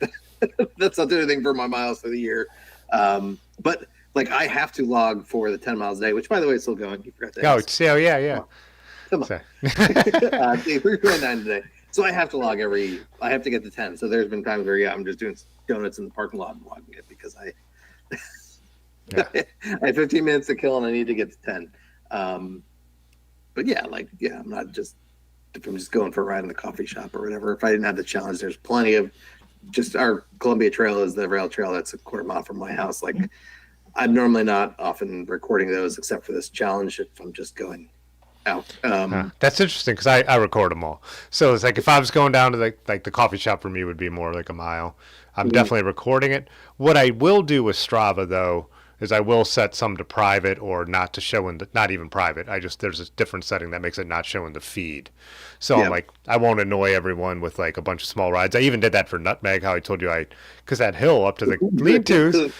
that's not doing anything for my miles for the year. But like, I have to log for the 10 miles a day, which by the way is still going. You forgot to ask. Yeah. Come on. 3.9 today. So I have to log I have to get to 10. So there's been times where, yeah, I'm just doing donuts in the parking lot and logging it because I have 15 minutes to kill and I need to get to 10. But yeah, like, yeah, I'm not just, if I'm just going for a ride in the coffee shop or whatever, if I didn't have the challenge, there's plenty of just our Columbia Trail is the rail trail that's a quarter mile from my house. Like, I'm normally not often recording those except for this challenge if I'm just going out. That's interesting because I record them all. So it's like if I was going down to the coffee shop, for me would be more like a mile. I'm definitely recording it. What I will do with Strava though is I will set some to private or not to show not even private. There's a different setting that makes it not show in the feed. So I'm like, I won't annoy everyone with like a bunch of small rides. I even did that for Nutmeg, how I told you because that hill up to the lean-tos,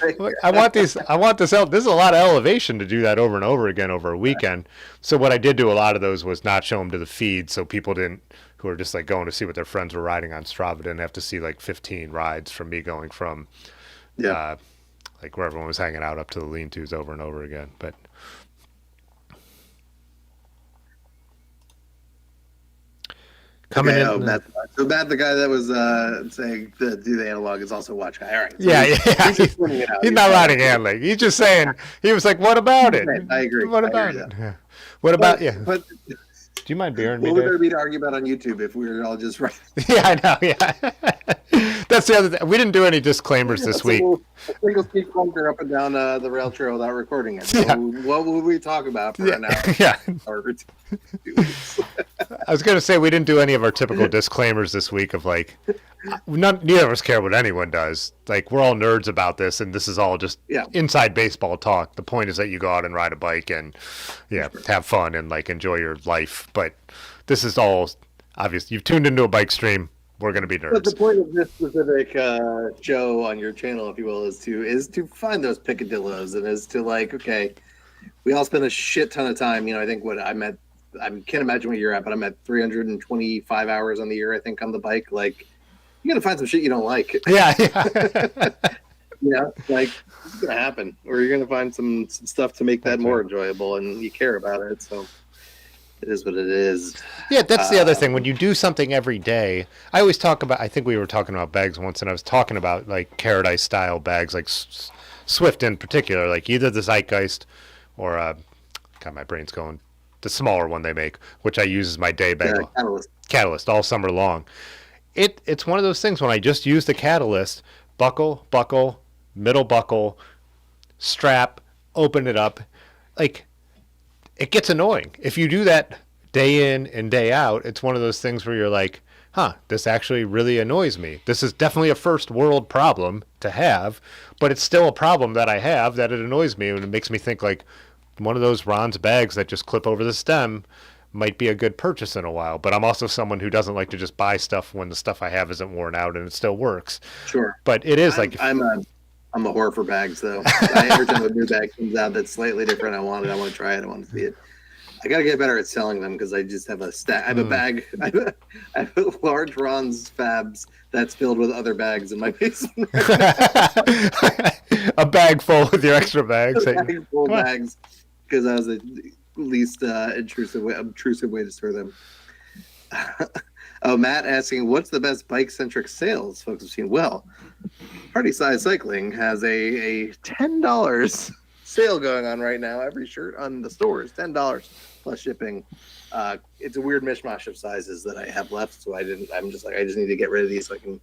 I want this help. This is a lot of elevation to do that over and over again over a weekend. So what I did do a lot of those was not show them to the feed so people who are just like going to see what their friends were riding on Strava didn't have to see like 15 rides from me going from like where everyone was hanging out up to the lean-tos over and over again. But coming in. So Matt, the guy that was saying to do the analog is also watch guy. All right. So he's not riding handling. He's just saying, he was like, what about it? I agree. What about it? Yeah. What about, But do you mind beering me, What would there be to argue about on YouTube if we were all just right? Yeah, I know, yeah. That's the other thing. We didn't do any disclaimers this week. A single speed clunker up and down the rail trail without recording it. So what would we talk about for an hour? Yeah. Or 2 weeks? I was going to say we didn't do any of our typical disclaimers this week of like, neither of us care what anyone does. Like, we're all nerds about this, and this is all just inside baseball talk. The point is that you go out and ride a bike and have fun and like enjoy your life. But this is all obvious. You've tuned into a bike stream. We're going to be nerds. But the point of this specific show on your channel, if you will, is to find those picadillos and is to like, okay, we all spend a shit ton of time. You know, I think I can't imagine what you're at, but I'm at 325 hours on the year, I think, on the bike. Like, you're going to find some shit you don't like. Yeah. Like, it's going to happen. Or you're going to find some stuff to make that more enjoyable and you care about it. So it is what it is. Yeah, that's the other thing. When you do something every day, I always talk about, I think we were talking about bags once, and I was talking about like Paradise style bags, like Swift in particular, like either the Zeitgeist or, God, my brain's going, the smaller one they make, which I use as my day bag. Catalyst all summer long. It's one of those things when I just use the Catalyst, buckle, middle buckle, strap, open it up, like, it gets annoying. If you do that day in and day out, it's one of those things where you're like, this actually really annoys me. This is definitely a first world problem to have, but it's still a problem that I have that it annoys me, and it makes me think like one of those Ron's bags that just clip over the stem might be a good purchase in a while. But I'm also someone who doesn't like to just buy stuff when the stuff I have isn't worn out and it still works. Sure. But it is I'm a whore for bags, though. Every time a new bag comes out that's slightly different, I want it. I want to try it. I want to see it. I got to get better at selling them because I just have a stack. I have a bag. I have a large Ron's Fabs that's filled with other bags in my basement. A bag full with your extra bags. A bag full of bags because that was the least intrusive way to store them. Oh, Matt asking, what's the best bike-centric sales folks have seen? Well, Party Size Cycling has a $10 sale going on right now. Every shirt on the store is $10 plus shipping. It's a weird mishmash of sizes that I have left, so I just need to get rid of these so I can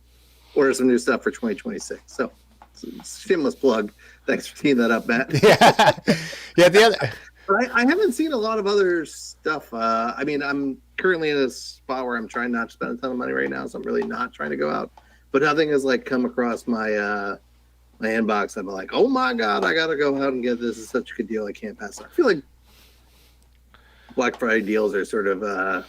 order some new stuff for 2026. So, shameless plug. Thanks for teeing that up, Matt. Yeah. The other. I haven't seen a lot of other stuff. I mean, I'm currently in a spot where I'm trying not to spend a ton of money right now, so I'm really not trying to go out. But nothing has like come across my inbox. I'm like, oh my god, I gotta go out and get this. Is such a good deal. I can't pass it. I feel like Black Friday deals are sort of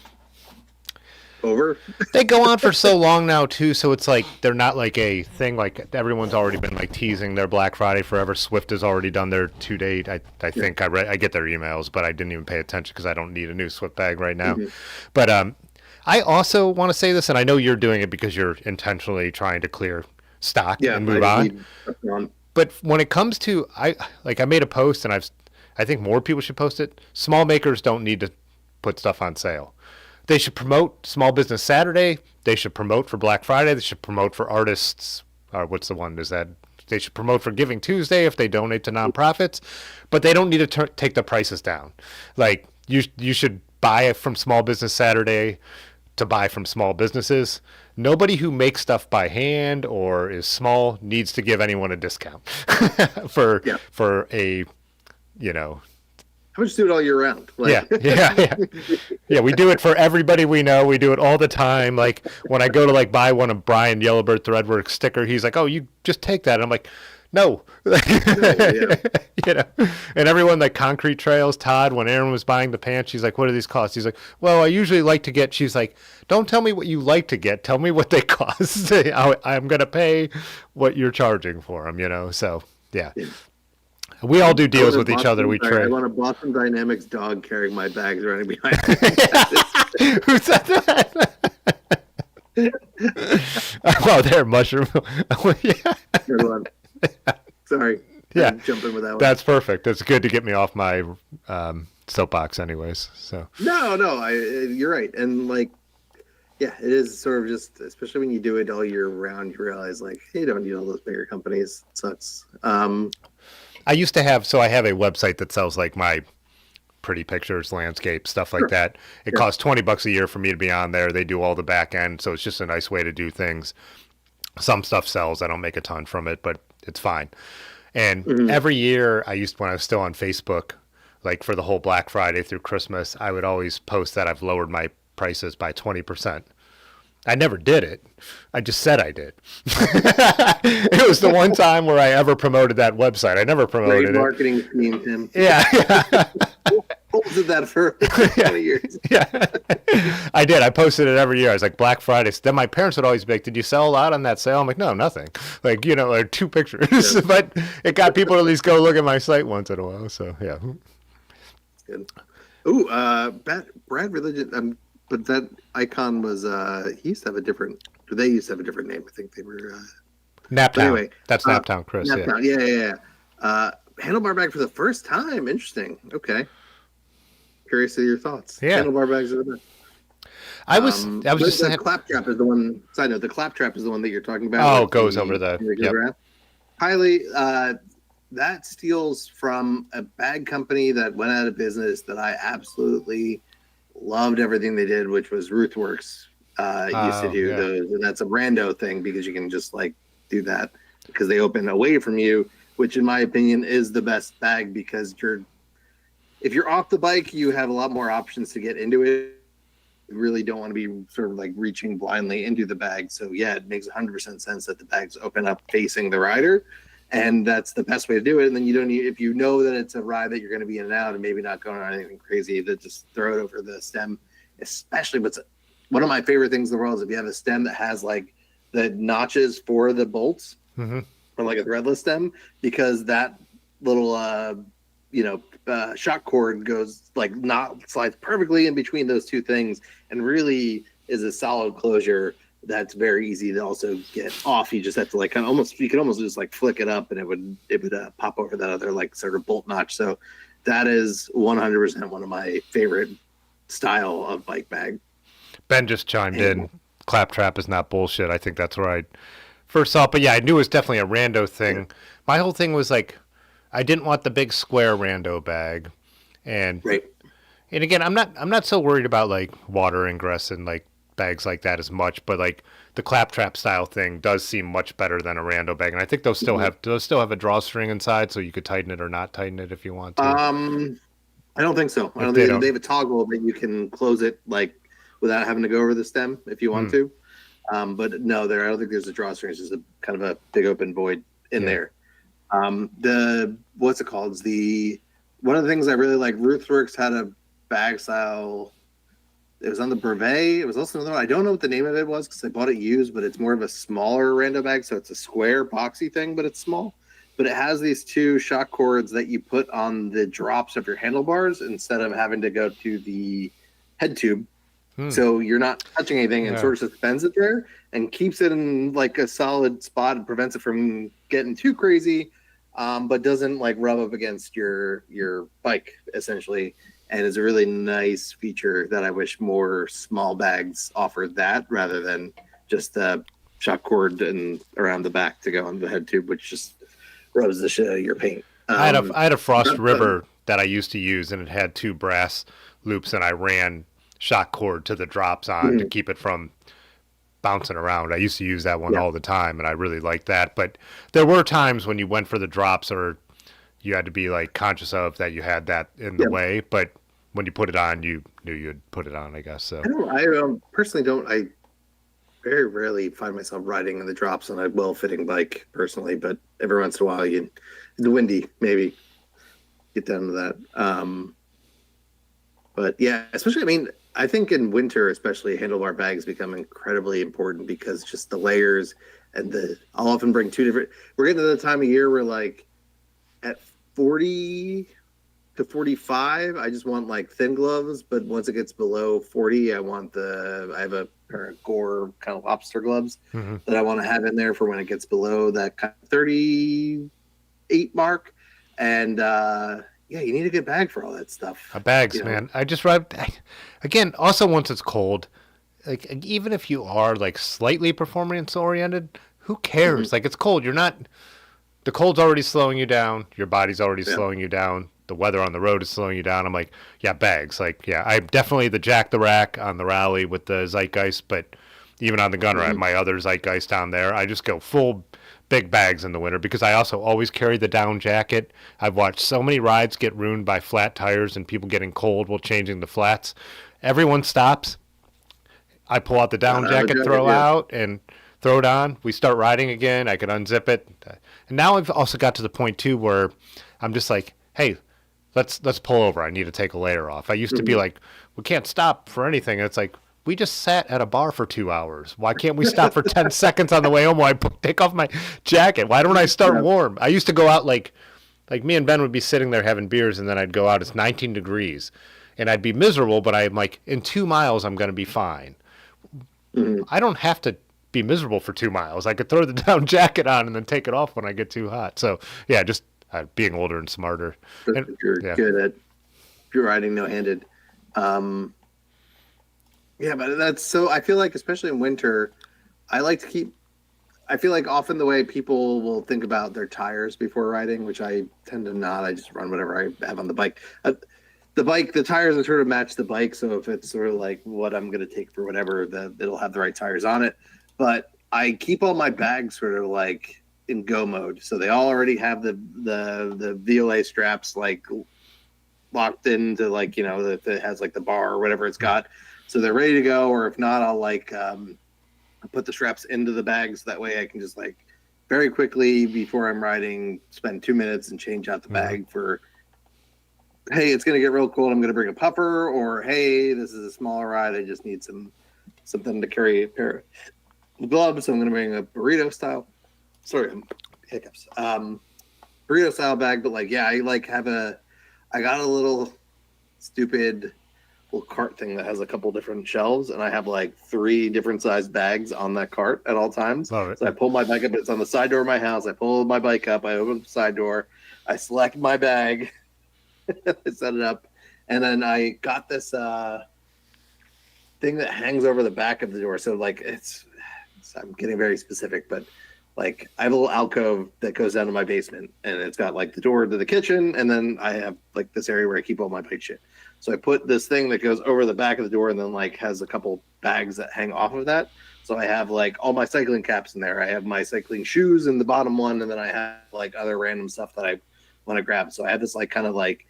over. They go on for so long now too, so it's like they're not like a thing. Like everyone's already been like teasing their Black Friday forever. Swift has already done their 2 date. I think I get their emails, but I didn't even pay attention because I don't need a new Swift bag right now. Mm-hmm. But I also want to say this, and I know you're doing it because you're intentionally trying to clear stock and move on. But when it comes to I made a post, and I think more people should post it. Small makers don't need to put stuff on sale. They should promote Small Business Saturday. They should promote for Black Friday. They should promote for artists. What's the one? Is that they should promote for Giving Tuesday if they donate to nonprofits, but they don't need to take the prices down. Like you should buy it from Small Business Saturday to buy from small businesses. Nobody who makes stuff by hand or is small needs to give anyone a discount for a How much do it all year round? Like, yeah. We do it for everybody we know. We do it all the time. Like when I go to like buy one of Brian Yellowbird Threadwork sticker, he's like, "Oh, you just take that." And I'm like, "No." And everyone like Concrete Trails, Todd, when Aaron was buying the pants, she's like, "What do these cost?" He's like, "Well, I usually like to get." She's like, "Don't tell me what you like to get. Tell me what they cost. I'm gonna pay what you're charging for them." So yeah. We all do deals with each other. We trade. I want a Boston Dynamics dog carrying my bags running behind me. Who said that? Oh, there, mushroom. Yeah. Good one. Sorry. Yeah. Jump in with that one. That's perfect. That's good to get me off my soapbox anyways. So. No, you're right. And like, yeah, it is sort of just, especially when you do it all year round, you realize like, hey, you don't need all those bigger companies. It sucks. I used to have, I have a website that sells like my pretty pictures, landscape, stuff like that. It costs $20 a year for me to be on there. They do all the back end. So it's just a nice way to do things. Some stuff sells. I don't make a ton from it, but it's fine. And every year when I was still on Facebook, like for the whole Black Friday through Christmas, I would always post that I've lowered my prices by 20%. I never did it. I just said I did. It was the one time where I ever promoted that website. I never promoted it. Great marketing scheme, Tim. Yeah. Who did that for 20 years? Yeah. I did. I posted it every year. I was like, Black Friday. Then my parents would always be like, did you sell a lot on that sale? I'm like, no, nothing. Like, like 2 pictures. Yeah. But it got people to at least go look at my site once in a while. So, yeah. That's good. Ooh, Brad Religion. But that icon was, he used to have a different, they used to have a different name. I think they were. Naptown. Anyway, that's Naptown, Chris. Naptown. Yeah. Handlebar bag for the first time. Interesting. Okay. Curious to your thoughts. Yeah. Handlebar bags are the best. I was just saying. The claptrap is the one, side note, the claptrap is the one that you're talking about. Oh, it goes over the. Yep. Highly, that steals from a bag company that went out of business that I absolutely loved everything they did, which was Ruthworks used to do those, and that's a rando thing because you can just like do that because they open away from you, which in my opinion is the best bag because if you're off the bike, you have a lot more options to get into it. You really don't want to be sort of like reaching blindly into the bag. So yeah, it makes 100% sense that the bags open up facing the rider. And that's the best way to do it. And then you don't need, if you know that it's a ride that you're going to be in and out and maybe not going on anything crazy, to just throw it over the stem. Especially one of my favorite things in the world is if you have a stem that has like the notches for the bolts or like a threadless stem, because that little, shock cord goes like slides perfectly in between those two things and really is a solid closure. That's very easy to also get off. You just have to like kind of you could almost just like flick it up and it would pop over that other like sort of bolt notch. So that is 100% one of my favorite style of bike bag. Ben just chimed in. Claptrap is not bullshit. I think that's where I first saw it. But yeah, I knew it was definitely a rando thing. Yeah. My whole thing was like, I didn't want the big square rando bag. And again, I'm not so worried about like water ingress and like bags like that as much, but like the claptrap style thing does seem much better than a rando bag, and I think those still have a drawstring inside, so you could tighten it or not tighten it if you want to. I don't think so. I If don't they think they don't. have a toggle that you can close it like without having to go over the stem if you want Hmm. to. But no, I don't think there's a drawstring. It's just a kind of a big open void in Yeah. there. The what's it called? It's the one of the things I really like. Ruthworks had a bag style. It was on the brevet. It was also another one. I don't know what the name of it was because I bought it used, but it's more of a smaller rando bag. So it's a square boxy thing, but it's small. But it has these two shock cords that you put on the drops of your handlebars instead of having to go to the head tube. Hmm. So you're not touching anything and Yeah. sort of suspends it there and keeps it in like a solid spot and prevents it from getting too crazy, but doesn't like rub up against your bike essentially. And it's a really nice feature that I wish more small bags offered that rather than just a shock cord and around the back to go on the head tube, which just rubs the shit out of your paint. I had a Frost But River that I used to use, and it had two brass loops, and I ran shock cord to the drops on to keep it from bouncing around. I used to use that one yeah, all the time, and I really liked that. But there were times when you went for the drops, or you had to be like conscious of that you had that in the yeah. way. But when you put it on, you knew you'd put it on, I guess. So I personally don't. I very rarely find myself riding in the drops on a well-fitting bike personally, but every once in a while, the windy maybe get down to that. But yeah, especially I mean, I think in winter, especially handlebar bags become incredibly important because just the layers and I'll often bring two different. We're getting to the time of year where like at 40 to 45, I just want like thin gloves, but once it gets below 40, I have a pair of Gore kind of lobster gloves mm-hmm. that I want to have in there for when it gets below that kind of 38 mark. And yeah, you need a good bag for all that stuff. Bags, man. I just ride again. Also, once it's cold, like even if you are like slightly performance oriented, who cares? Mm-hmm. Like it's cold. You're not. The cold's already slowing you down. Your body's already Yeah. slowing you down. The weather on the road is slowing you down. I'm like, yeah, bags. Like, yeah, I'm definitely the Jack the Rack on the rally with the Zeitgeist, but even on the Gunner, I have Mm-hmm. my other Zeitgeist down there. I just go full big bags in the winter because I also always carry the down jacket. I've watched so many rides get ruined by flat tires and people getting cold while changing the flats. Everyone stops. I pull out the down Gotta have a jacket, jacket, throw yeah. out, and throw it on. We start riding again. I can unzip it, and now I've also got to the point too where I'm just like, hey, let's pull over. I need to take a layer off. I used to be Mm-hmm. like, we can't stop for anything. And it's like we just sat at a bar for 2 hours. Why can't we stop for 10 seconds on the way home while I take off my jacket? Why don't I start Yeah. warm? I used to go out like me and Ben would be sitting there having beers, and then I'd go out. It's 19 degrees, and I'd be miserable. But I'm like, in 2 miles, I'm going to be fine. Mm-hmm. I don't have to be miserable for 2 miles. I could throw the down jacket on and then take it off when I get too hot. So yeah, just being older and smarter. And If you're yeah, good at if you're riding no-handed. Um, yeah, but that's so. I feel like, especially in winter, I like to keep. I feel like often the way people will think about their tires before riding, which I tend to not. I just run whatever I have on the bike. The tires are sort of match the bike. So if it's sort of like what I'm going to take for whatever, it'll have the right tires on it. But I keep all my bags sort of like in go mode. So they all already have the VOA straps like locked into like, that it has like the bar or whatever it's got. So they're ready to go. Or if not, I'll like put the straps into the bags. That way I can just like very quickly before I'm riding, spend 2 minutes and change out the bag for, hey, it's going to get real cold. I'm going to bring a puffer, or hey, this is a smaller ride. I just need something to carry a pair of gloves. So I'm going to bring a burrito style. Sorry, hiccups. Burrito style bag, but like, yeah, I got a little stupid little cart thing that has a couple different shelves, and I have like 3 different sized bags on that cart at all times. love it. So I pull my bike up. It's on the side door of my house. I pull my bike up. I open the side door. I select my bag. I set it up, and then I got this thing that hangs over the back of the door. So like I'm getting very specific, but like I have a little alcove that goes down to my basement, and it's got like the door to the kitchen, and then I have like this area where I keep all my bike shit. So I put this thing that goes over the back of the door, and then like has a couple bags that hang off of that. So I have like all my cycling caps in there. I have my cycling shoes in the bottom one, and then I have like other random stuff that I want to grab. So I have this like kind of like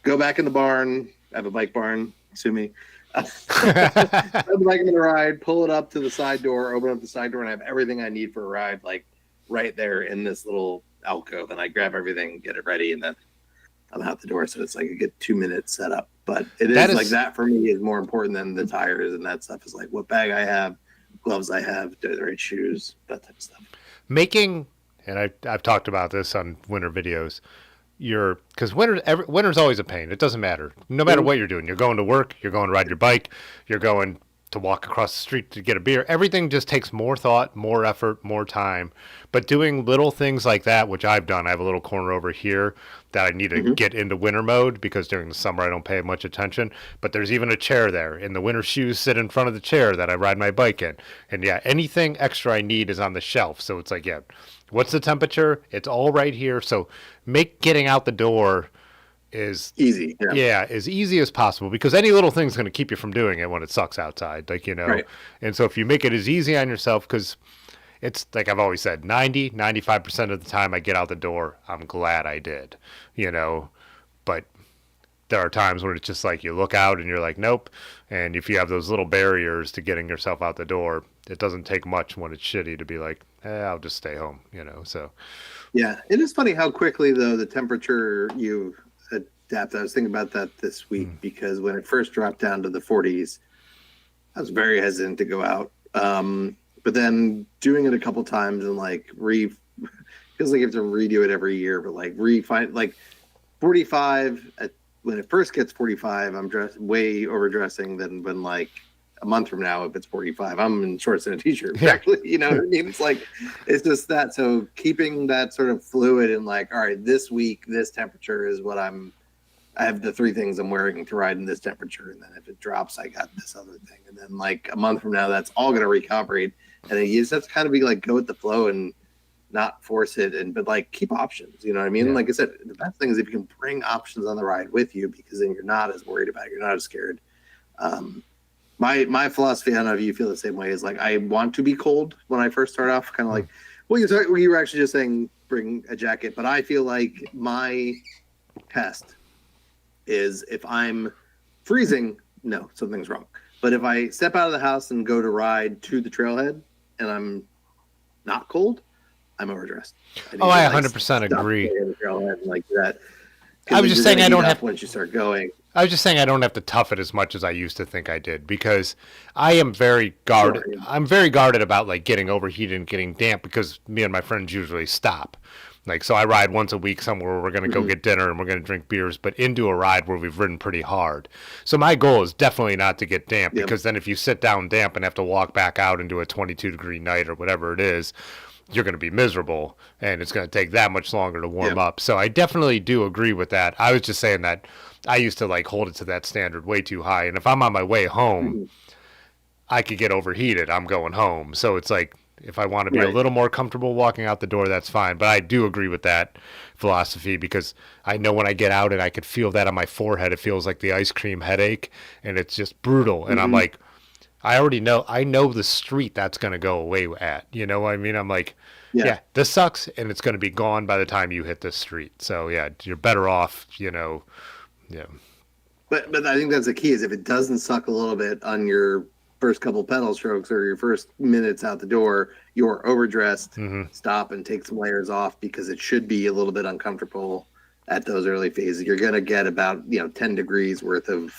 go back in the barn. I have a bike barn. Sue me. Put the bike in the ride, pull it up to the side door, open up the side door, and I have everything I need for a ride, like right there in this little alcove. And I grab everything, get it ready, and then I'm out the door. So it's like a good 2-minute setup. But it is like that for me is more important than the tires and that stuff. Is like what bag I have, gloves I have, do the right shoes, that type of stuff. Making, and I've talked about this on winter videos. Because winter's always a pain. It doesn't matter. No matter what you're doing. You're going to work, you're going to ride your bike, you're going to walk across the street to get a beer. Everything just takes more thought, more effort, more time. But doing little things like that, which I've done, I have a little corner over here that I need to get into winter mode because during the summer I don't pay much attention. But there's even a chair there, and the winter shoes sit in front of the chair that I ride my bike in. And yeah, anything extra I need is on the shelf. So it's like, yeah, what's the temperature? It's all right here. So make getting out the door is easy. Yeah, as easy as possible, because any little thing's going to keep you from doing it when it sucks outside, like, you know. Right. And so if you make it as easy on yourself, because it's like I've always said, 95% of the time I get out the door, I'm glad I did, you know. But there are times when it's just like you look out and you're like, nope. And if you have those little barriers to getting yourself out the door, it doesn't take much when it's shitty to be like, I'll just stay home, you know. So yeah, it is funny how quickly though the temperature you adapt. I was thinking about that this week because when it first dropped down to the 40s, I was very hesitant to go out. But then doing it a couple times and like feels like you have to redo it every year, but like like 45 when it first gets 45, I'm way overdressing than when like a month from now, if it's 45, I'm in shorts and a t-shirt. Exactly. You know what I mean? It's like, it's just that. So keeping that sort of fluid and like, all right, this week, this temperature is what I have the 3 things I'm wearing to ride in this temperature. And then if it drops, I got this other thing. And then like a month from now, that's all going to recalibrate. And then you just have to kind of be like, go with the flow and not force it. But like keep options, you know what I mean? Yeah. Like I said, the best thing is if you can bring options on the ride with you, because then you're not as worried about it. You're not as scared. My philosophy, I don't know if you feel the same way, is like I want to be cold when I first start off, kind of like, well, you were actually just saying bring a jacket, but I feel like my test is if I'm freezing, no, something's wrong. But if I step out of the house and go to ride to the trailhead and I'm not cold, I'm overdressed. I 100% agree. Like that. I was just saying I don't have once you start going. I was just saying I don't have to tough it as much as I used to think I did, because I am very guarded. Sure, yeah. I'm very guarded about like getting overheated and getting damp, because me and my friends usually stop. Like, so I ride once a week somewhere where we're going to go get dinner and we're going to drink beers, but into a ride where we've ridden pretty hard. So my goal is definitely not to get damp, because then if you sit down damp and have to walk back out into a 22-degree night or whatever it is, you're going to be miserable, and it's going to take that much longer to warm up. So I definitely do agree with that. I was just saying that I used to like hold it to that standard way too high. And if I'm on my way home, I could get overheated. I'm going home. So it's like, if I want to be a little more comfortable walking out the door, that's fine. But I do agree with that philosophy, because I know when I get out and I could feel that on my forehead, it feels like the ice cream headache, and it's just brutal. And I'm like, I know the street that's going to go away at, you know what I mean? I'm like, yeah, this sucks, and it's going to be gone by the time you hit this street. So yeah, you're better off, you know. Yeah. But I think that's the key, is if it doesn't suck a little bit on your first couple pedal strokes or your first minutes out the door, you're overdressed, stop and take some layers off, because it should be a little bit uncomfortable at those early phases. You're going to get about, 10 degrees worth of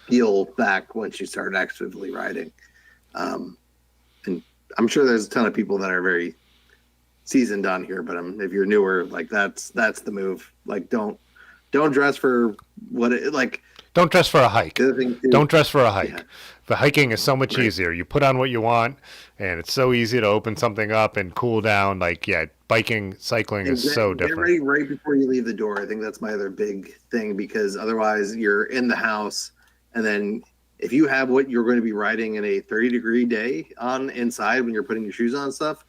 feel back once you start actively riding. And I'm sure there's a ton of people that are very seasoned on here, but if you're newer, like that's the move. Like don't dress for don't dress for a hike. Don't dress for a hike. Yeah. The hiking is so much easier. You put on what you want, and it's so easy to open something up and cool down. Like, cycling is so different. Get ready right before you leave the door. I think that's my other big thing, because otherwise you're in the house, and then if you have what you're going to be riding in a 30-degree day on inside when you're putting your shoes on and stuff,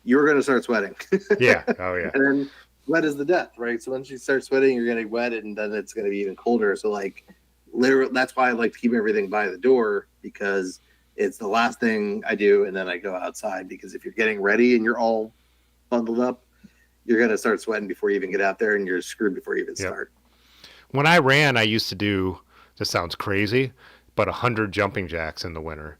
you're going to start sweating. Yeah. Oh, yeah. And then wet is the death, right? So once you start sweating, you're getting wet, and then it's going to be even colder. So like, literally, that's why I like to keep everything by the door, because it's the last thing I do, and then I go outside. Because if you're getting ready and you're all bundled up, you're going to start sweating before you even get out there, and you're screwed before you even start. when I ran, I used to do, this sounds crazy, but 100 jumping jacks in the winter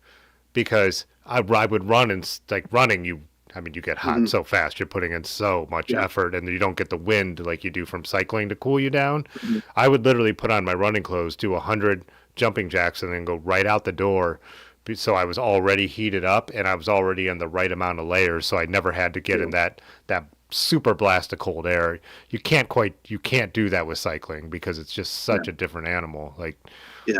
because I would run and like running, I mean, you get hot so fast. You're putting in so much effort and you don't get the wind like you do from cycling to cool you down. I would literally put on my running clothes, do 100 jumping jacks and then go right out the door. So I was already heated up and I was already in the right amount of layers. So I never had to get in that super blast of cold air. You can't do that with cycling because it's just such a different animal. Like, yeah.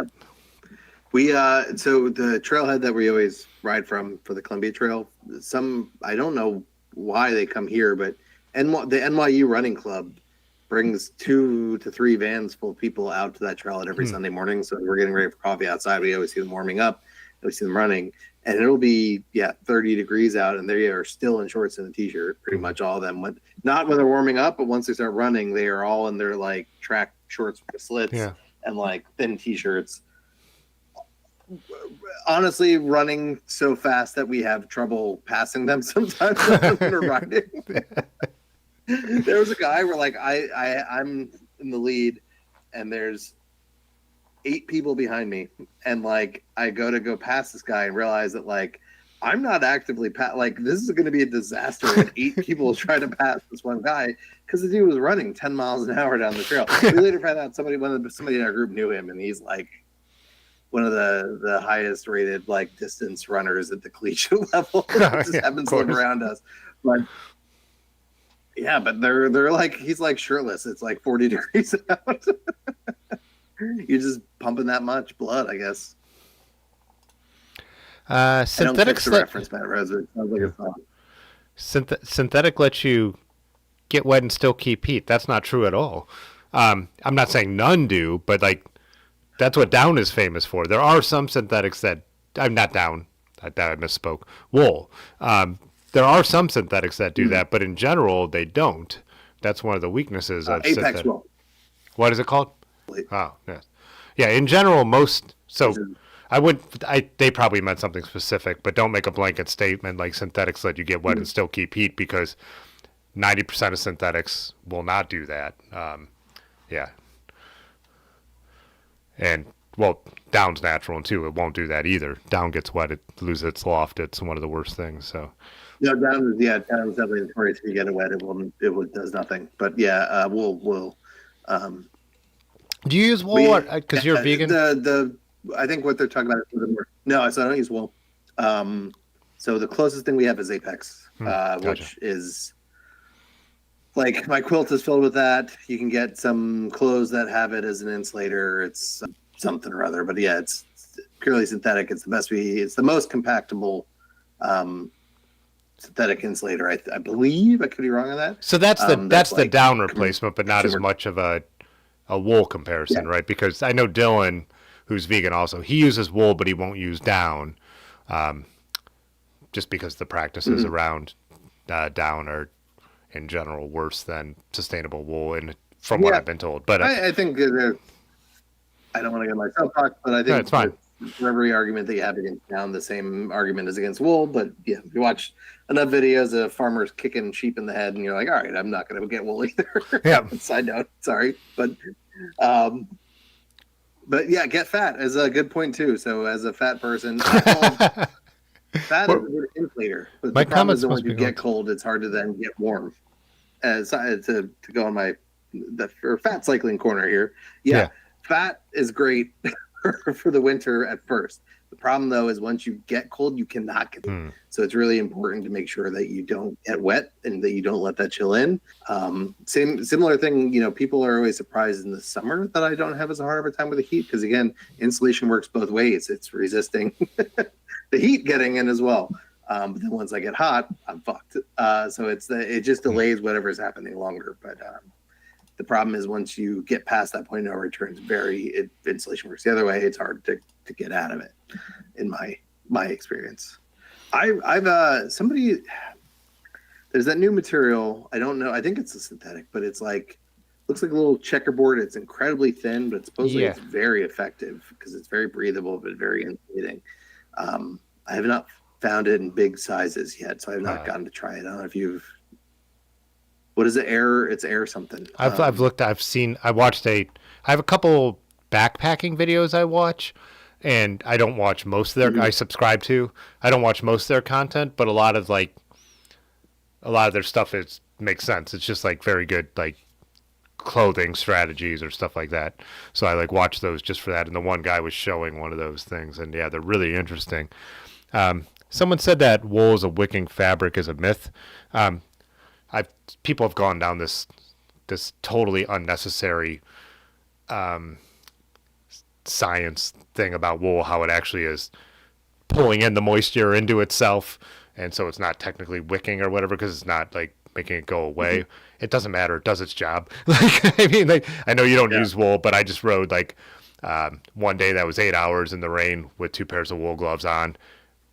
We so the trailhead that we always ride from for the Columbia Trail, I don't know why they come here, but the NYU Running Club brings 2 to 3 vans full of people out to that trailhead every Sunday morning. So we're getting ready for coffee outside. We always see them warming up, we see them running, and it'll be 30 degrees out, and they are still in shorts and a t-shirt. Pretty much all of them. Not when they're warming up, but once they start running, they are all in their like track shorts with slits and like thin t-shirts. Honestly, running so fast that we have trouble passing them sometimes when we're riding. There was a guy where like I'm in the lead and there's 8 people behind me, and like I go past this guy and realize that like I'm not actively like this is going to be a disaster when 8 people try to pass this one guy because the dude was running 10 miles an hour down the trail. We later found out somebody in our group knew him, and he's like one of the highest rated like distance runners at the collegiate level. Just happens to live around us. But yeah, but they're like, he's like shirtless. It's like 40 degrees out. You're just pumping that much blood, I guess. Synthetic reference, Matt Rose. Sounds like a song. Synthetic lets you get wet and still keep heat. That's not true at all. I'm not saying none do, but like, that's what down is famous for. There are some synthetics that I'm not down. I misspoke. Wool. There are some synthetics that do that, but in general, they don't. That's one of the weaknesses of Apex synthetic. wool. What is it called? Oh, yes. Yeah, in general, most. So they probably meant something specific, but don't make a blanket statement like synthetics let you get wet and still keep heat because 90% of synthetics will not do that. Yeah. And, well, down's natural, too. It won't do that either. Down gets wet, it loses its loft. It's one of the worst things, so. No, down is definitely notorious. If you get it wet, it does nothing. But, yeah, wool. Do you use wool? Because you're vegan? I think what they're talking about is a little more. No, so I don't use wool. So the closest thing we have is Apex, which is... Like my quilt is filled with that. You can get some clothes that have it as an insulator. It's something or other, but yeah, it's purely synthetic. It's the best. It's the most compactable synthetic insulator. I believe. I could be wrong on that. So that's the down replacement, but not as much of a wool comparison, right? Because I know Dylan, who's vegan, also he uses wool, but he won't use down, just because the practices around down are in general worse than sustainable wool, and from what I've been told. But I think I don't want to get my soapbox, but I think it's fine. For every argument that you have against down, the same argument is against wool. But yeah, if you watch enough videos of farmers kicking sheep in the head, and you're like, all right, I'm not going to get wool either. Yeah. Side note, sorry, but yeah, get fat is a good point too. So as a fat person, fat is a good inflator. But the problem is that when you get cold, it's hard to then get warm. To go on the fat cycling corner here. Yeah, fat is great for the winter at first. The problem though is once you get cold, you cannot get it. So it's really important to make sure that you don't get wet and that you don't let that chill in. Similar thing, people are always surprised in the summer that I don't have as hard of a time with the heat because again, insulation works both ways. It's resisting the heat getting in as well. But then once I get hot, I'm fucked. So it just delays whatever's happening longer. But the problem is once you get past that point of no return, insulation works the other way. It's hard to get out of it, in my experience. I've there's that new material. I don't know. I think it's a synthetic, but it's like looks like a little checkerboard. It's incredibly thin, but supposedly it's very effective because it's very breathable but very insulating. I have not found it in big sizes yet, so I've not gotten to try it. I don't know if what is it? It's air something. I've looked. I watched a I have a couple backpacking videos I watch, and I don't watch most of their. I subscribe to. I don't watch most of their content, but a lot of their stuff is makes sense. It's just like very good like clothing strategies or stuff like that. So I like watch those just for that. And the one guy was showing one of those things, and yeah, they're really interesting. Someone said that wool is a wicking fabric is a myth. I've People have gone down this totally unnecessary science thing about wool, how it actually is pulling in the moisture into itself, and so it's not technically wicking or whatever because it's not like making it go away. It doesn't matter; it does its job. Like I mean, like I know you don't use wool, but I just rode like one day that was 8 hours in the rain with 2 pairs of wool gloves on.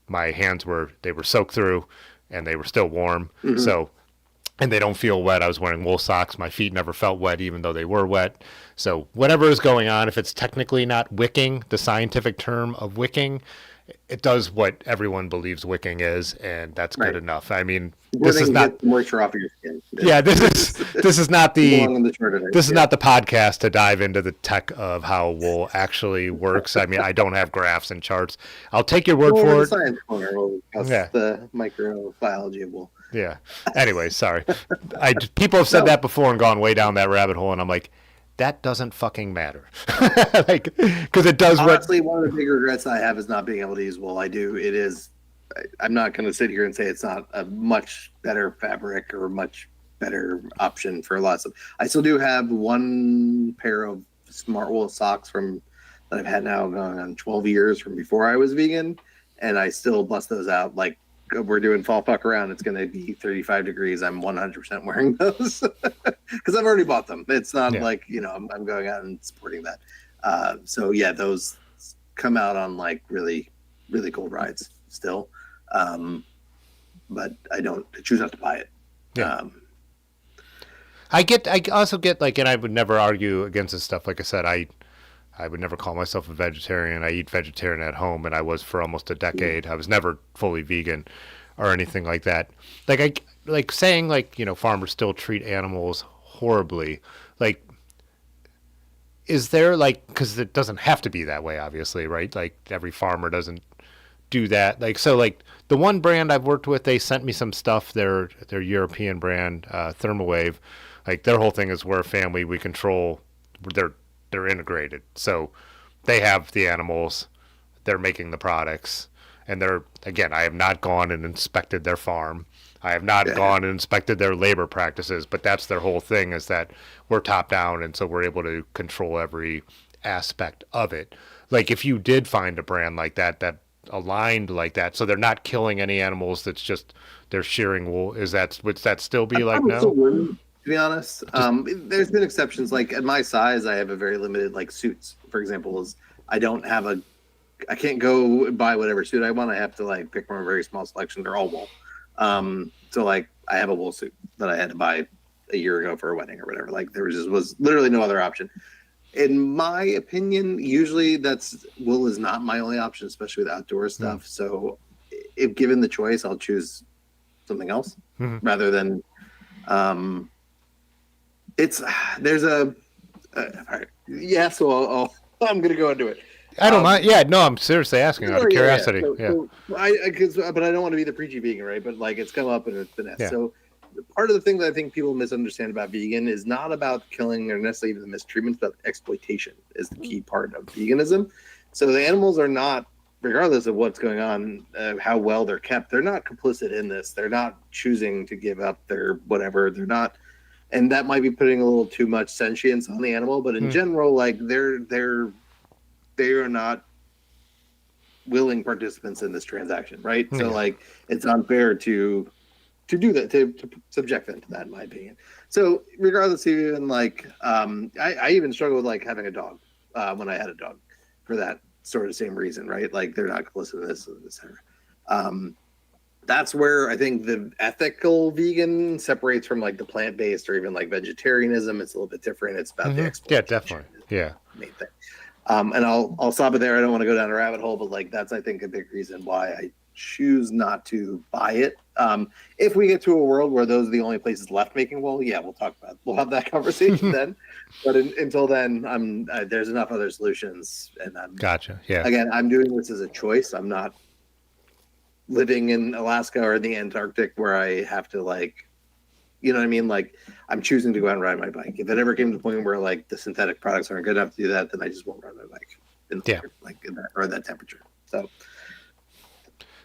My hands were soaked through, and they were still warm. So and they don't feel wet. I was wearing wool socks. My feet never felt wet, even though they were wet. So whatever is going on, if it's technically not wicking, the scientific term of wicking, it does what everyone believes wicking is, and that's good enough. I mean, this is not moisture off of your skin. Yeah, this is not the this is not the podcast to dive into the tech of how wool actually works. I mean, I don't have graphs and charts. I'll take your word for it. Science corner will discuss the microbiology of wool. Yeah. Anyway, sorry. People have said that before and gone way down that rabbit hole, and I'm like, that doesn't fucking matter. Like, because it does. Honestly, one of the big regrets I have is not being able to use wool. I do. It is. I'm not going to sit here and say it's not a much better fabric or much better option for lots of. I still do have one pair of smart wool socks that I've had now going on 12 years from before I was vegan, and I still bust those out like. We're doing fall fuck around. It's going to be 35 degrees. I'm 100% wearing those because I've already bought them. It's not like, I'm going out and supporting that. So yeah, those come out on like really, really cold rides still. But I choose not to buy it. Yeah. I also get like, and I would never argue against this stuff. Like I said, I would never call myself a vegetarian. I eat vegetarian at home, and I was for almost a decade. I was never fully vegan or anything like that. Like saying like, farmers still treat animals horribly. Like, is there like, because it doesn't have to be that way, obviously, right? Like every farmer doesn't do that. Like, so like the one brand I've worked with, they sent me some stuff, their European brand, Thermowave. Like their whole thing is we're a family, we control they're integrated. So they have the animals, they're making the products, and I have not gone and inspected their farm. I have not gone and inspected their labor practices, but that's their whole thing is that we're top down, and so we're able to control every aspect of it. Like if you did find a brand like that aligned like that, so they're not killing any animals, that's just they're shearing wool, would that still be like no? To be honest, there's been exceptions. Like at my size, I have a very limited like suits. For example, I can't go buy whatever suit I want. I have to like pick from a very small selection. They're all wool. So like I have a wool suit that I had to buy a year ago for a wedding or whatever. Like there was literally no other option. In my opinion, usually wool is not my only option, especially with outdoor stuff. So if given the choice, I'll choose something else rather than. There's all right. Yeah, so I'm gonna go into it. I don't mind. Yeah, no, I'm seriously asking out of curiosity. So but I don't want to be the preachy vegan, right? But like it's come up and it's been asked. Yeah. So part of the thing that I think people misunderstand about vegan is not about killing or necessarily even the mistreatment, but exploitation is the key part of veganism. So the animals are not, regardless of what's going on, how well they're kept, they're not complicit in this. They're not choosing to give up their whatever. They're not. And that might be putting a little too much sentience on the animal, but in general, like they are not willing participants in this transaction, right? So like it's unfair to do that, to subject them to that, in my opinion. So regardless, even like I even struggle with like having a dog when I had a dog for that sort of same reason, right? Like they're not complicit in this, etc. That's where I think the ethical vegan separates from like the plant-based or even like vegetarianism. It's a little bit different. It's about the exploitation. Yeah, definitely. Yeah. Main thing. And I'll stop it there. I don't want to go down a rabbit hole, but like that's I think a big reason why choose not to buy it. If we get to a world where those are the only places left making wool, yeah, we'll have that conversation then. But until then, there's enough other solutions, and Gotcha. Yeah. again, I'm doing this as a choice. I'm not living in Alaska or the Antarctic where I have to like, you know what I mean? Like, I'm choosing to go out and ride my bike. If it ever came to the point where like the synthetic products aren't good enough to do that, then I just won't ride my bike in the winter, like in that temperature. So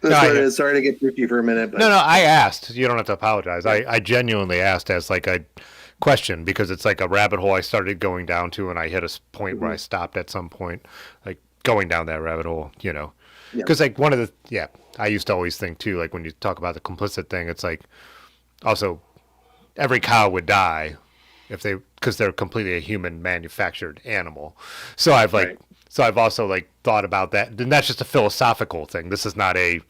that's what it is. Sorry to get tricky for a minute. But no, I asked. You don't have to apologize. I genuinely asked as like a question because it's like a rabbit hole I started going down to, and I hit a point where I stopped at some point, like going down that rabbit hole, you know. Because like one of the I used to always think too, like when you talk about the complicit thing, it's like also every cow would die if because they're completely a human manufactured animal. So I've like so I've also like thought about that, and that's just a philosophical thing. This is not a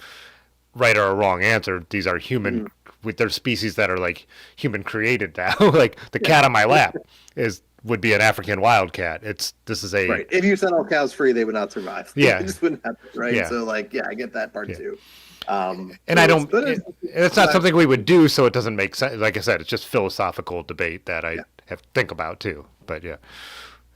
right or a wrong answer. These are human with their species that are like human created now. Like the cat on my lap would be an African wildcat. This is a right. If you set all cows free, they would not survive. Yeah, it just wouldn't happen, right? Yeah. So like, I get that part too. And I don't. It's not something we would do, so it doesn't make sense. Like I said, it's just philosophical debate that I have to think about too. But yeah,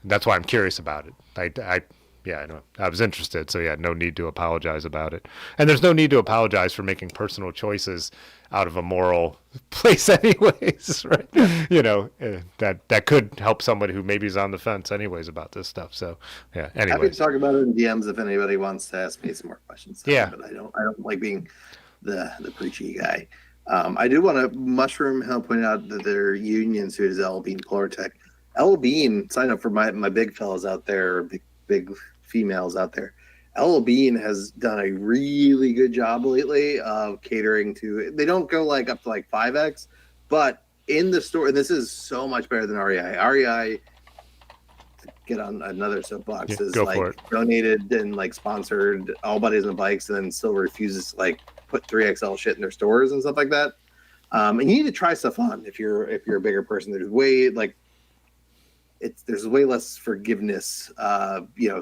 that's why I'm curious about it. I know. I was interested, so no need to apologize about it. And there's no need to apologize for making personal choices out of a moral place anyways, right? You know, that could help somebody who maybe is on the fence anyways about this stuff. So anyways. Happy to talk about it in DMs if anybody wants to ask me some more questions. But I don't like being the preachy guy. I do want to mushroom help point out that their union suit is L Bean Polartec. L Bean, sign up for my big fellas out there, big females out there. L Bean has done a really good job lately of catering to. They don't go like up to like 5x, but in the store, and this is so much better than REI. REI, to get on another soapbox, is like donated and like sponsored All Buddies and Bikes, and then still refuses to like put 3XL shit in their stores and stuff like that. And you need to try stuff on if you're a bigger person. There's way less forgiveness.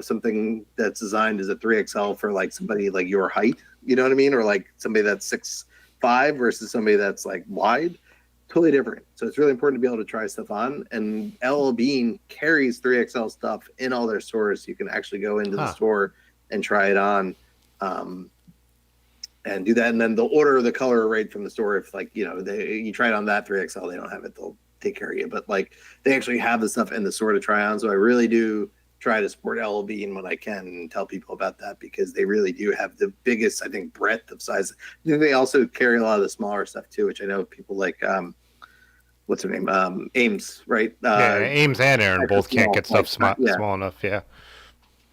Something that's designed as a 3XL for like somebody like your height, you know what I mean? Or like somebody that's 6'5" versus somebody that's like wide, totally different. So it's really important to be able to try stuff on. And LL Bean carries 3XL stuff in all their stores. So you can actually go into the store and try it on, and do that. And then they'll order the color right from the store. If like, you try it on that 3XL, they don't have it, they'll take care of you. But like they actually have the stuff in the store to try on. So I really do try to support LL Bean when I can and tell people about that, because they really do have the biggest, I think, breadth of size. I think they also carry a lot of the smaller stuff too, which I know people like what's her name? Ames, right? Ames and Aaron both can't get stuff small enough. Yeah.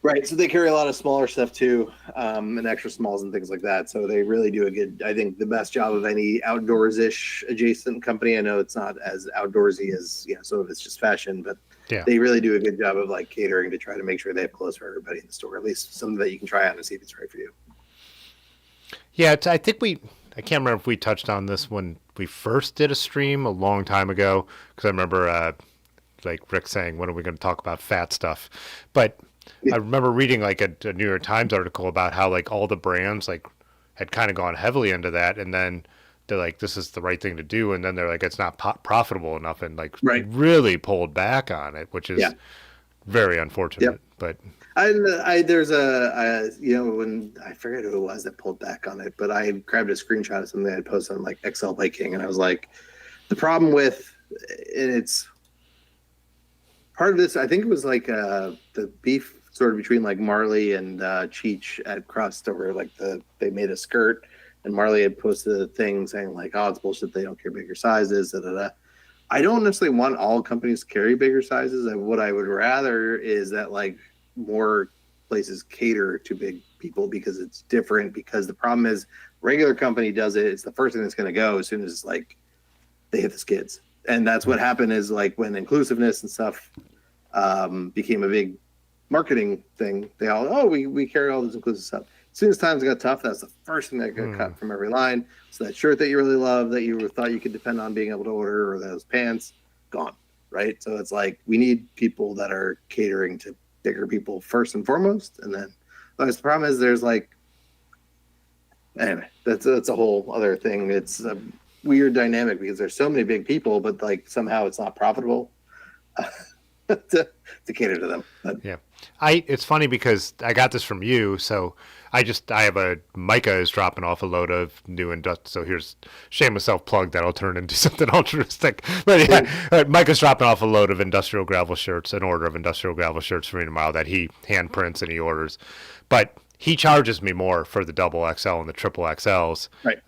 Right. So they carry a lot of smaller stuff too, and extra smalls and things like that. So they really do I think the best job of any outdoors-ish adjacent company. I know it's not as outdoorsy as, some of it's just fashion, but they really do a good job of like catering to try to make sure they have clothes for everybody in the store, at least something that you can try on and see if it's right for you. Yeah. I think I can't remember if we touched on this when we first did a stream a long time ago, because I remember like Rick saying, when are we going to talk about fat stuff? But I remember reading like a New York Times article about how like all the brands like had kind of gone heavily into that, and then they're like, this is the right thing to do, and then they're like, it's not profitable enough, and like really pulled back on it, which is very unfortunate. But there's when I forget who it was that pulled back on it, but I grabbed a screenshot of something I had posted on like XL Biking, and I was like, the problem with, and it's part of this, I think it was like the beef sort of between like Marley and Cheech at Crust over like they made a skirt, and Marley had posted a thing saying like, oh, it's bullshit, they don't carry bigger sizes, I don't necessarily want all companies to carry bigger sizes. And what I would rather is that like more places cater to big people, because it's different. Because the problem is, regular company does it, it's the first thing that's going to go as soon as like they hit the skids. And that's what happened is like when inclusiveness and stuff became a big marketing thing, they all, we carry all this inclusive stuff. As soon as times got tough, that's the first thing that got cut from every line. So that shirt that you really love, that you thought you could depend on being able to order, or those pants, gone, right? So it's like, we need people that are catering to bigger people first and foremost. And then the problem is there's like, Anyway, that's a whole other thing. It's a weird dynamic because there's so many big people, but like somehow it's not profitable to cater to them. But Yeah. It's funny because I got this from you, so I have a Micah is dropping off a load of new industrial. So here's shameless self plug that'll turn into something altruistic. But yeah, Micah's dropping off a load of industrial gravel shirts, an order of industrial gravel shirts for me tomorrow that he hand prints and he orders. But he charges me more for the double XL and the triple XLs. right,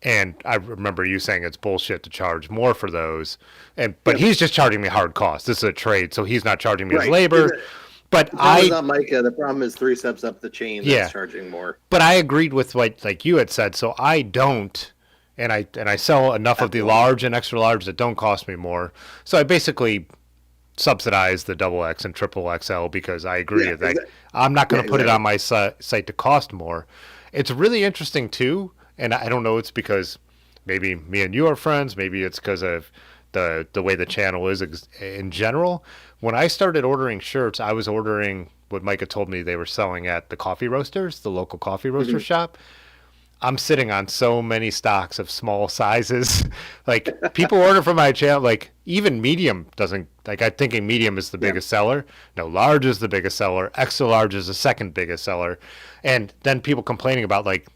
And I remember you saying it's bullshit to charge more for those. But yep. he's just charging me hard cost. This is a trade, so he's not charging me his Right. labor. But The problem is I not Micah. The problem is 3 steps up the chain that's Yeah. charging more. but I agreed with what like you had said, so I don't and I sell enough of the large and extra large that don't cost me more. So I basically subsidize the double X and triple XL because I agree Yeah, that exactly. I'm not going to put it Exactly. on my site to cost more. It's really interesting too, and I don't know. It's because maybe me and you are friends. Maybe it's because of the way the channel is in general. When I started ordering shirts, I was ordering what Micah told me they were selling at the coffee roasters, the local coffee roaster Mhm. shop. I'm sitting on so many stocks of small sizes. Like people order from my channel, like even medium doesn't like I'm thinking medium is the Yeah. biggest seller. No, large is the biggest seller. Extra large is the second biggest seller. And then people complaining about like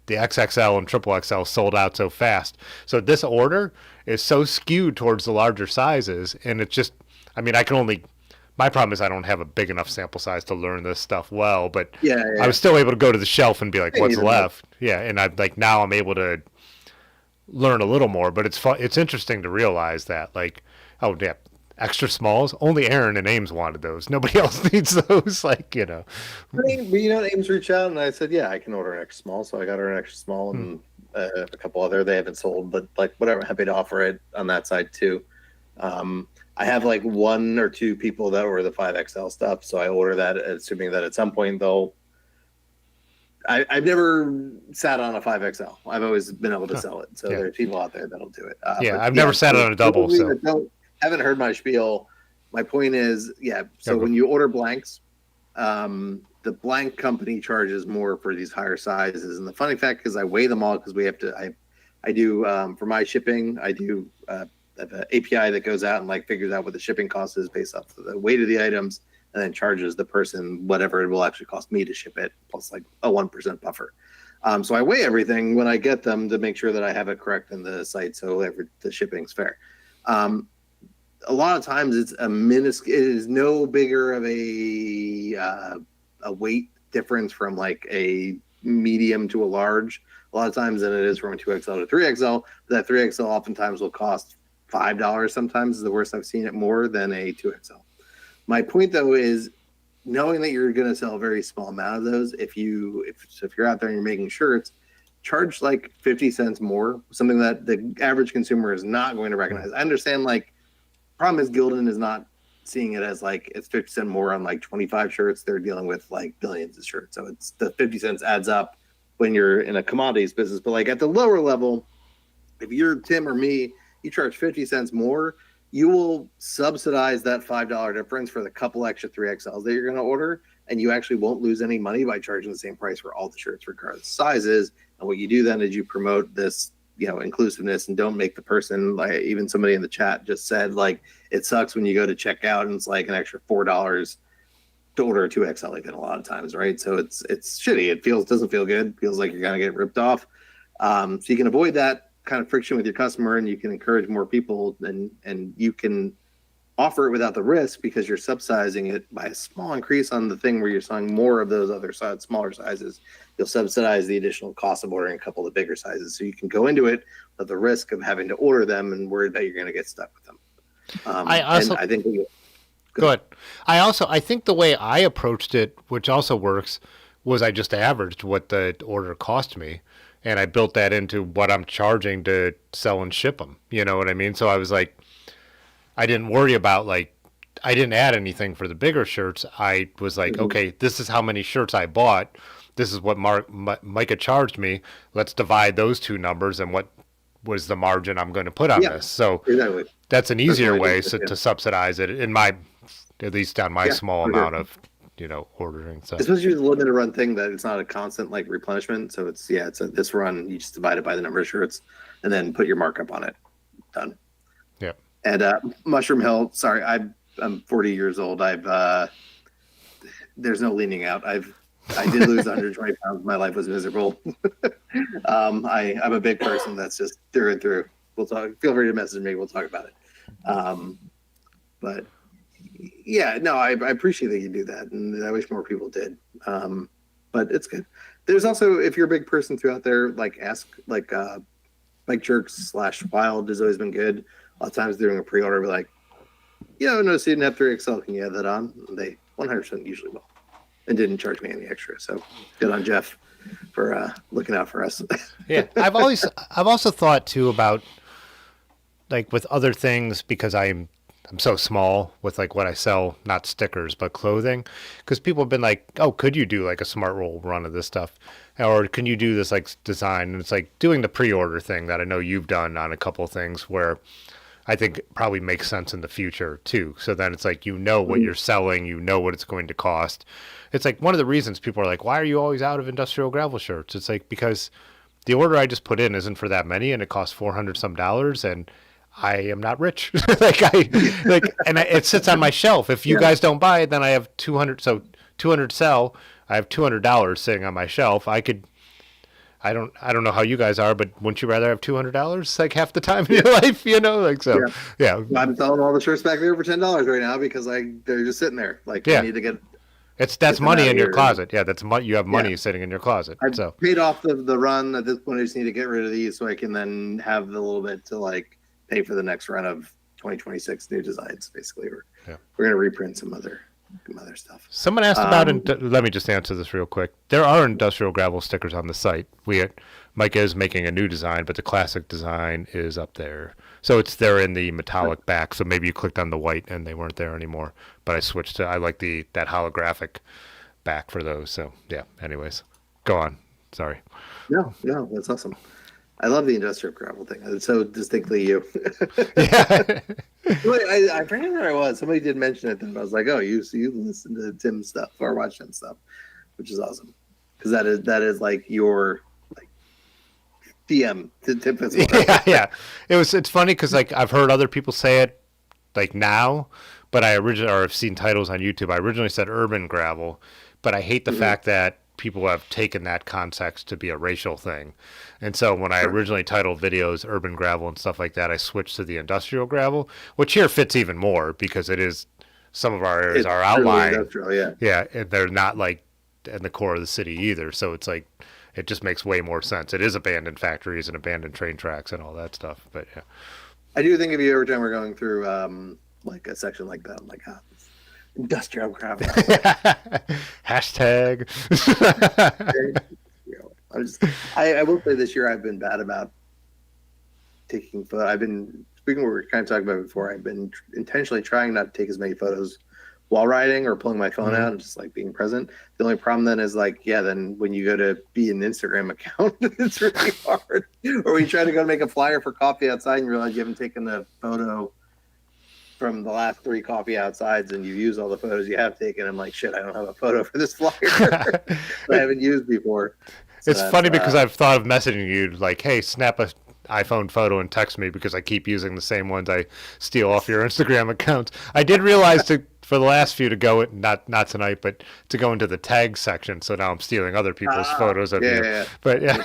the XXL and triple XL sold out so fast. So this order is so skewed towards the larger sizes and it's just I mean I can only my problem is I don't have a big enough sample size to learn this stuff well, but Yeah, I was still able to go to the shelf and be like, Me "What's neither. left?" Yeah, and I like now I'm able to learn a little more. But it's fun. It's interesting to realize that like, oh yeah, extra smalls. Only Aaron and Ames wanted those. Nobody else needs those. Like But Ames reached out and I said, yeah, I can order an extra small. So I got her an extra small and a couple other they haven't sold, but like whatever, happy to offer it on that side too. I have like 1 or 2 people that order the 5XL stuff, so I order that, assuming that at some point they'll. I've never sat on a 5XL. I've always been able to sell it. So Yeah. there's people out there that'll do it. yeah, But I've never sat for on a double. those of So you that haven't heard my spiel. My point is, yeah. So Okay. when you order blanks, the blank company charges more for these higher sizes. And the funny fact is, I weigh them all because we have to. I do for my shipping. I do have an API that goes out and like figures out what the shipping cost is based off of the weight of the items, and then charges the person whatever it will actually cost me to ship it, plus like a 1% buffer. So I weigh everything when I get them to make sure that I have it correct in the site, so the shipping's fair. A lot of times it's a minuscule. It is no bigger of a weight difference from like a medium to a large. A lot of times than it is from a 2XL to 3XL. That 3XL oftentimes will cost $5. Sometimes is the worst I've seen it more than a 2XL. My point though is knowing that you're going to sell a very small amount of those. If you're out there and you're making shirts, charge like 50 cents more, something that the average consumer is not going to recognize. I understand like problem is Gildan is not seeing it as like it's 50 cents more on like 25 shirts. They're dealing with like billions of shirts. So it's the 50 cents adds up when you're in a commodities business. But like at the lower level, if you're Tim or me, you charge 50 cents more, you will subsidize that $5 difference for the couple extra 3XLs that you're going to order. And you actually won't lose any money by charging the same price for all the shirts, regardless of sizes. And what you do then is you promote this, inclusiveness, and don't make the person, like even somebody in the chat just said, like, it sucks when you go to check out and it's like an extra $4 to order a 2XL again a lot of times, right? So it's shitty. It doesn't feel good. It feels like you're going to get ripped off. So you can avoid that kind of friction with your customer, and you can encourage more people, and you can offer it without the risk because you're subsidizing it by a small increase on the thing where you're selling more of those other smaller sizes. You'll subsidize the additional cost of ordering a couple of the bigger sizes, so you can go into it with the risk of having to order them and worried that you're going to get stuck with them. And I think go ahead. I think the way I approached it, which also works, was I just averaged what the order cost me, and I built that into what I'm charging to sell and ship them. You know what I mean? So I was like, I didn't worry about like, I didn't add anything for the bigger shirts. I was like, okay, this is how many shirts I bought. This is what Micah charged me. Let's divide those two numbers and what was the margin I'm going to put on this. So exactly. that's an easier way to subsidize it in my, at least on my small amount of, ordering. So Especially the limited run thing that it's not a constant like replenishment. So it's this run. You just divide it by the number of shirts, and then put your markup on it. Done. yeah. And Mushroom Hill. Sorry, I'm 40 years old. There's no leaning out. I did lose 120 pounds. My life was miserable. I'm a big person. That's just through and through. We'll talk. Feel free to message me. We'll talk about it. But yeah, no, I appreciate that you do that, and I wish more people did. But it's good. There's also, if you're a big person throughout there, like Bike Jerks / Wild has always been good. A lot of times doing a pre-order, be like, notice you didn't have 3XL. Can you add that on? And they 100% usually will, and didn't charge me any extra. So good on Jeff for looking out for us. Yeah, I've also thought too about like with other things, because I'm so small with like what I sell, not stickers but clothing, because people have been like, oh, could you do like a smart roll run of this stuff, or can you do this like design? And it's like doing the pre-order thing that I know you've done on a couple of things, where I think it probably makes sense in the future too. So then it's like, what you're selling, what it's going to cost. It's like one of the reasons people are like, why are you always out of industrial gravel shirts? It's like, because the order I just put in isn't for that many, and it costs $400 some, and I am not rich. It sits on my shelf. If you guys don't buy it, then I have 200. So 200 sell. I have $200 sitting on my shelf. I don't know how you guys are, but wouldn't you rather have $200 like half the time in your life? So. Yeah. I'm selling all the shirts back there for $10 right now because they're just sitting there. Like, I need to get. That's money in your closet. Yeah, you have money sitting in your closet. I've paid off the run at this point. I just need to get rid of these so I can then have the little bit to like pay for the next run of 2026 new designs. Basically, we're going to reprint some other stuff. Someone asked about, let me just answer this real quick. There are industrial gravel stickers on the site. Mike is making a new design, but the classic design is up there. So it's there in the metallic back. So maybe you clicked on the white and they weren't there anymore. But I like that holographic back for those. So yeah, anyways, go on. Sorry. No, that's awesome. I love the industrial gravel thing. It's so distinctly you. Yeah. I forget where I was. Somebody did mention it, and I was like, "Oh, you listen to Tim's stuff or watch Tim's stuff," which is awesome because that is like your DM to Tim Fitzgerald. Yeah. It's funny because like I've heard other people say it like now, but I've seen titles on YouTube. I originally said urban gravel, but I hate the fact that people have taken that context to be a racial thing. And so when I originally titled videos urban gravel and stuff like that, I switched to the industrial gravel, which here fits even more because it is, some of our areas are outlying. Yeah, and they're not like in the core of the city either. So it's like, it just makes way more sense. It is abandoned factories and abandoned train tracks and all that stuff. But yeah. I do think of you every time we're going through like a section like that. I'm like, industrial gravel. Hashtag. I will say this year I've been bad about taking photos. I've been, speaking of what we were kind of talking about before, I've been intentionally trying not to take as many photos while riding or pulling my phone out and just like being present. The only problem then is like, then when you go to be an Instagram account, it's really hard. Or when you try to go make a flyer for coffee outside and you realize you haven't taken the photo from the last 3 coffee outsides and you use all the photos you have taken. I'm like, shit, I don't have a photo for this flyer that I haven't used before. So it's funny because I've thought of messaging you like, hey, snap a iPhone photo and text me because I keep using the same ones I steal off your Instagram account. I did realize for the last few to go, not tonight, but to go into the tag section. So now I'm stealing other people's photos of you. Yeah. But yeah.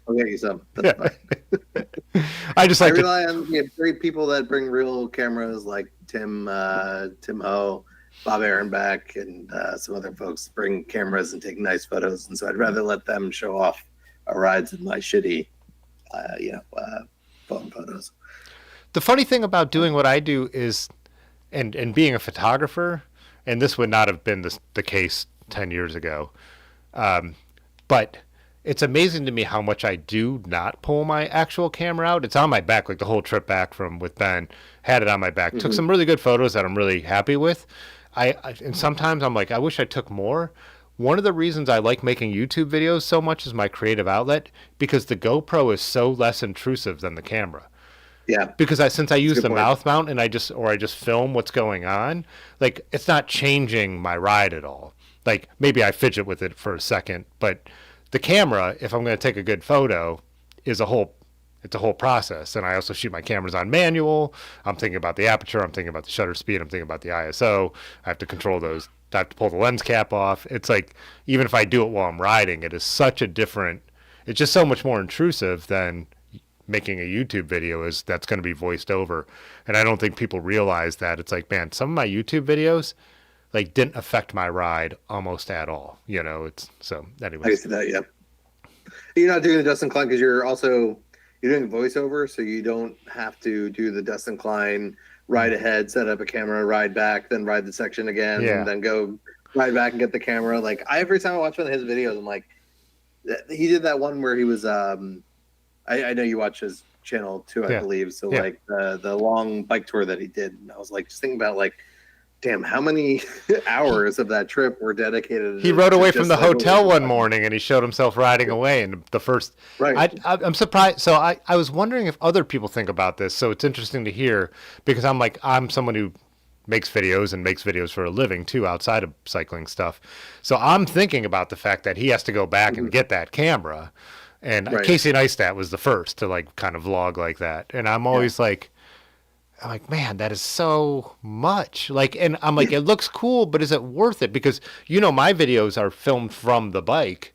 I'll get you some. That's fine. I rely on great people that bring real cameras like Tim Ho, Bob Ehrenbeck, and some other folks bring cameras and take nice photos. And so I'd rather let them show off our rides than my shitty, phone photos. The funny thing about doing what I do is, and being a photographer, and this would not have been the case 10 years ago, but it's amazing to me how much I do not pull my actual camera out. It's on my back, like the whole trip back with Ben, had it on my back. Took some really good photos that I'm really happy with. And sometimes I'm like, I wish I took more. One of the reasons I like making YouTube videos so much is my creative outlet, because the GoPro is so less intrusive than the camera. Yeah, because since I that's a use good the point. mouth mount and I just film what's going on, like it's not changing my ride at all. Like maybe I fidget with it for a second, but the camera, if I'm going to take a good photo, is a whole it's a whole process. And I also shoot my cameras on manual. I'm thinking about the aperture, I'm thinking about the shutter speed, I'm thinking about the ISO. I have to control those. I have to pull the lens cap off. It's like even if I do it while I'm riding, it is such a different. It's just so much more intrusive than making a YouTube video is that's going to be voiced over. And I don't think people realize that. It's like, man, some of my YouTube videos like didn't affect my ride almost at all. You know, it's so I can anyways. see that. Yeah, you're not doing the Dustin Klein because you're doing voiceover, so you don't have to do the Dustin Klein ride ahead, set up a camera, ride back, then ride the section again, Yeah. then go ride back and get the camera. Like every time I watch one of his videos, I'm like, he did that one where he was. I know you watch his channel too, I Yeah. believe. So Yeah. like the long bike tour that he did, and I was like, just thinking about like, damn, how many hours of that trip were dedicated? He rode away to from just the like what we hotel were one talking morning and he showed himself riding away. And the first, about. Right. I'm surprised. So I was wondering if other people think about this. So it's interesting to hear because I'm someone who makes videos for a living too outside of cycling stuff. So I'm thinking about the fact that he has to go back and get that camera. And Right. Casey Neistat was the first to like kind of vlog like that. And I'm always like, man, that is so much. Like, and I'm like, it looks cool, but is it worth it? Because my videos are filmed from the bike,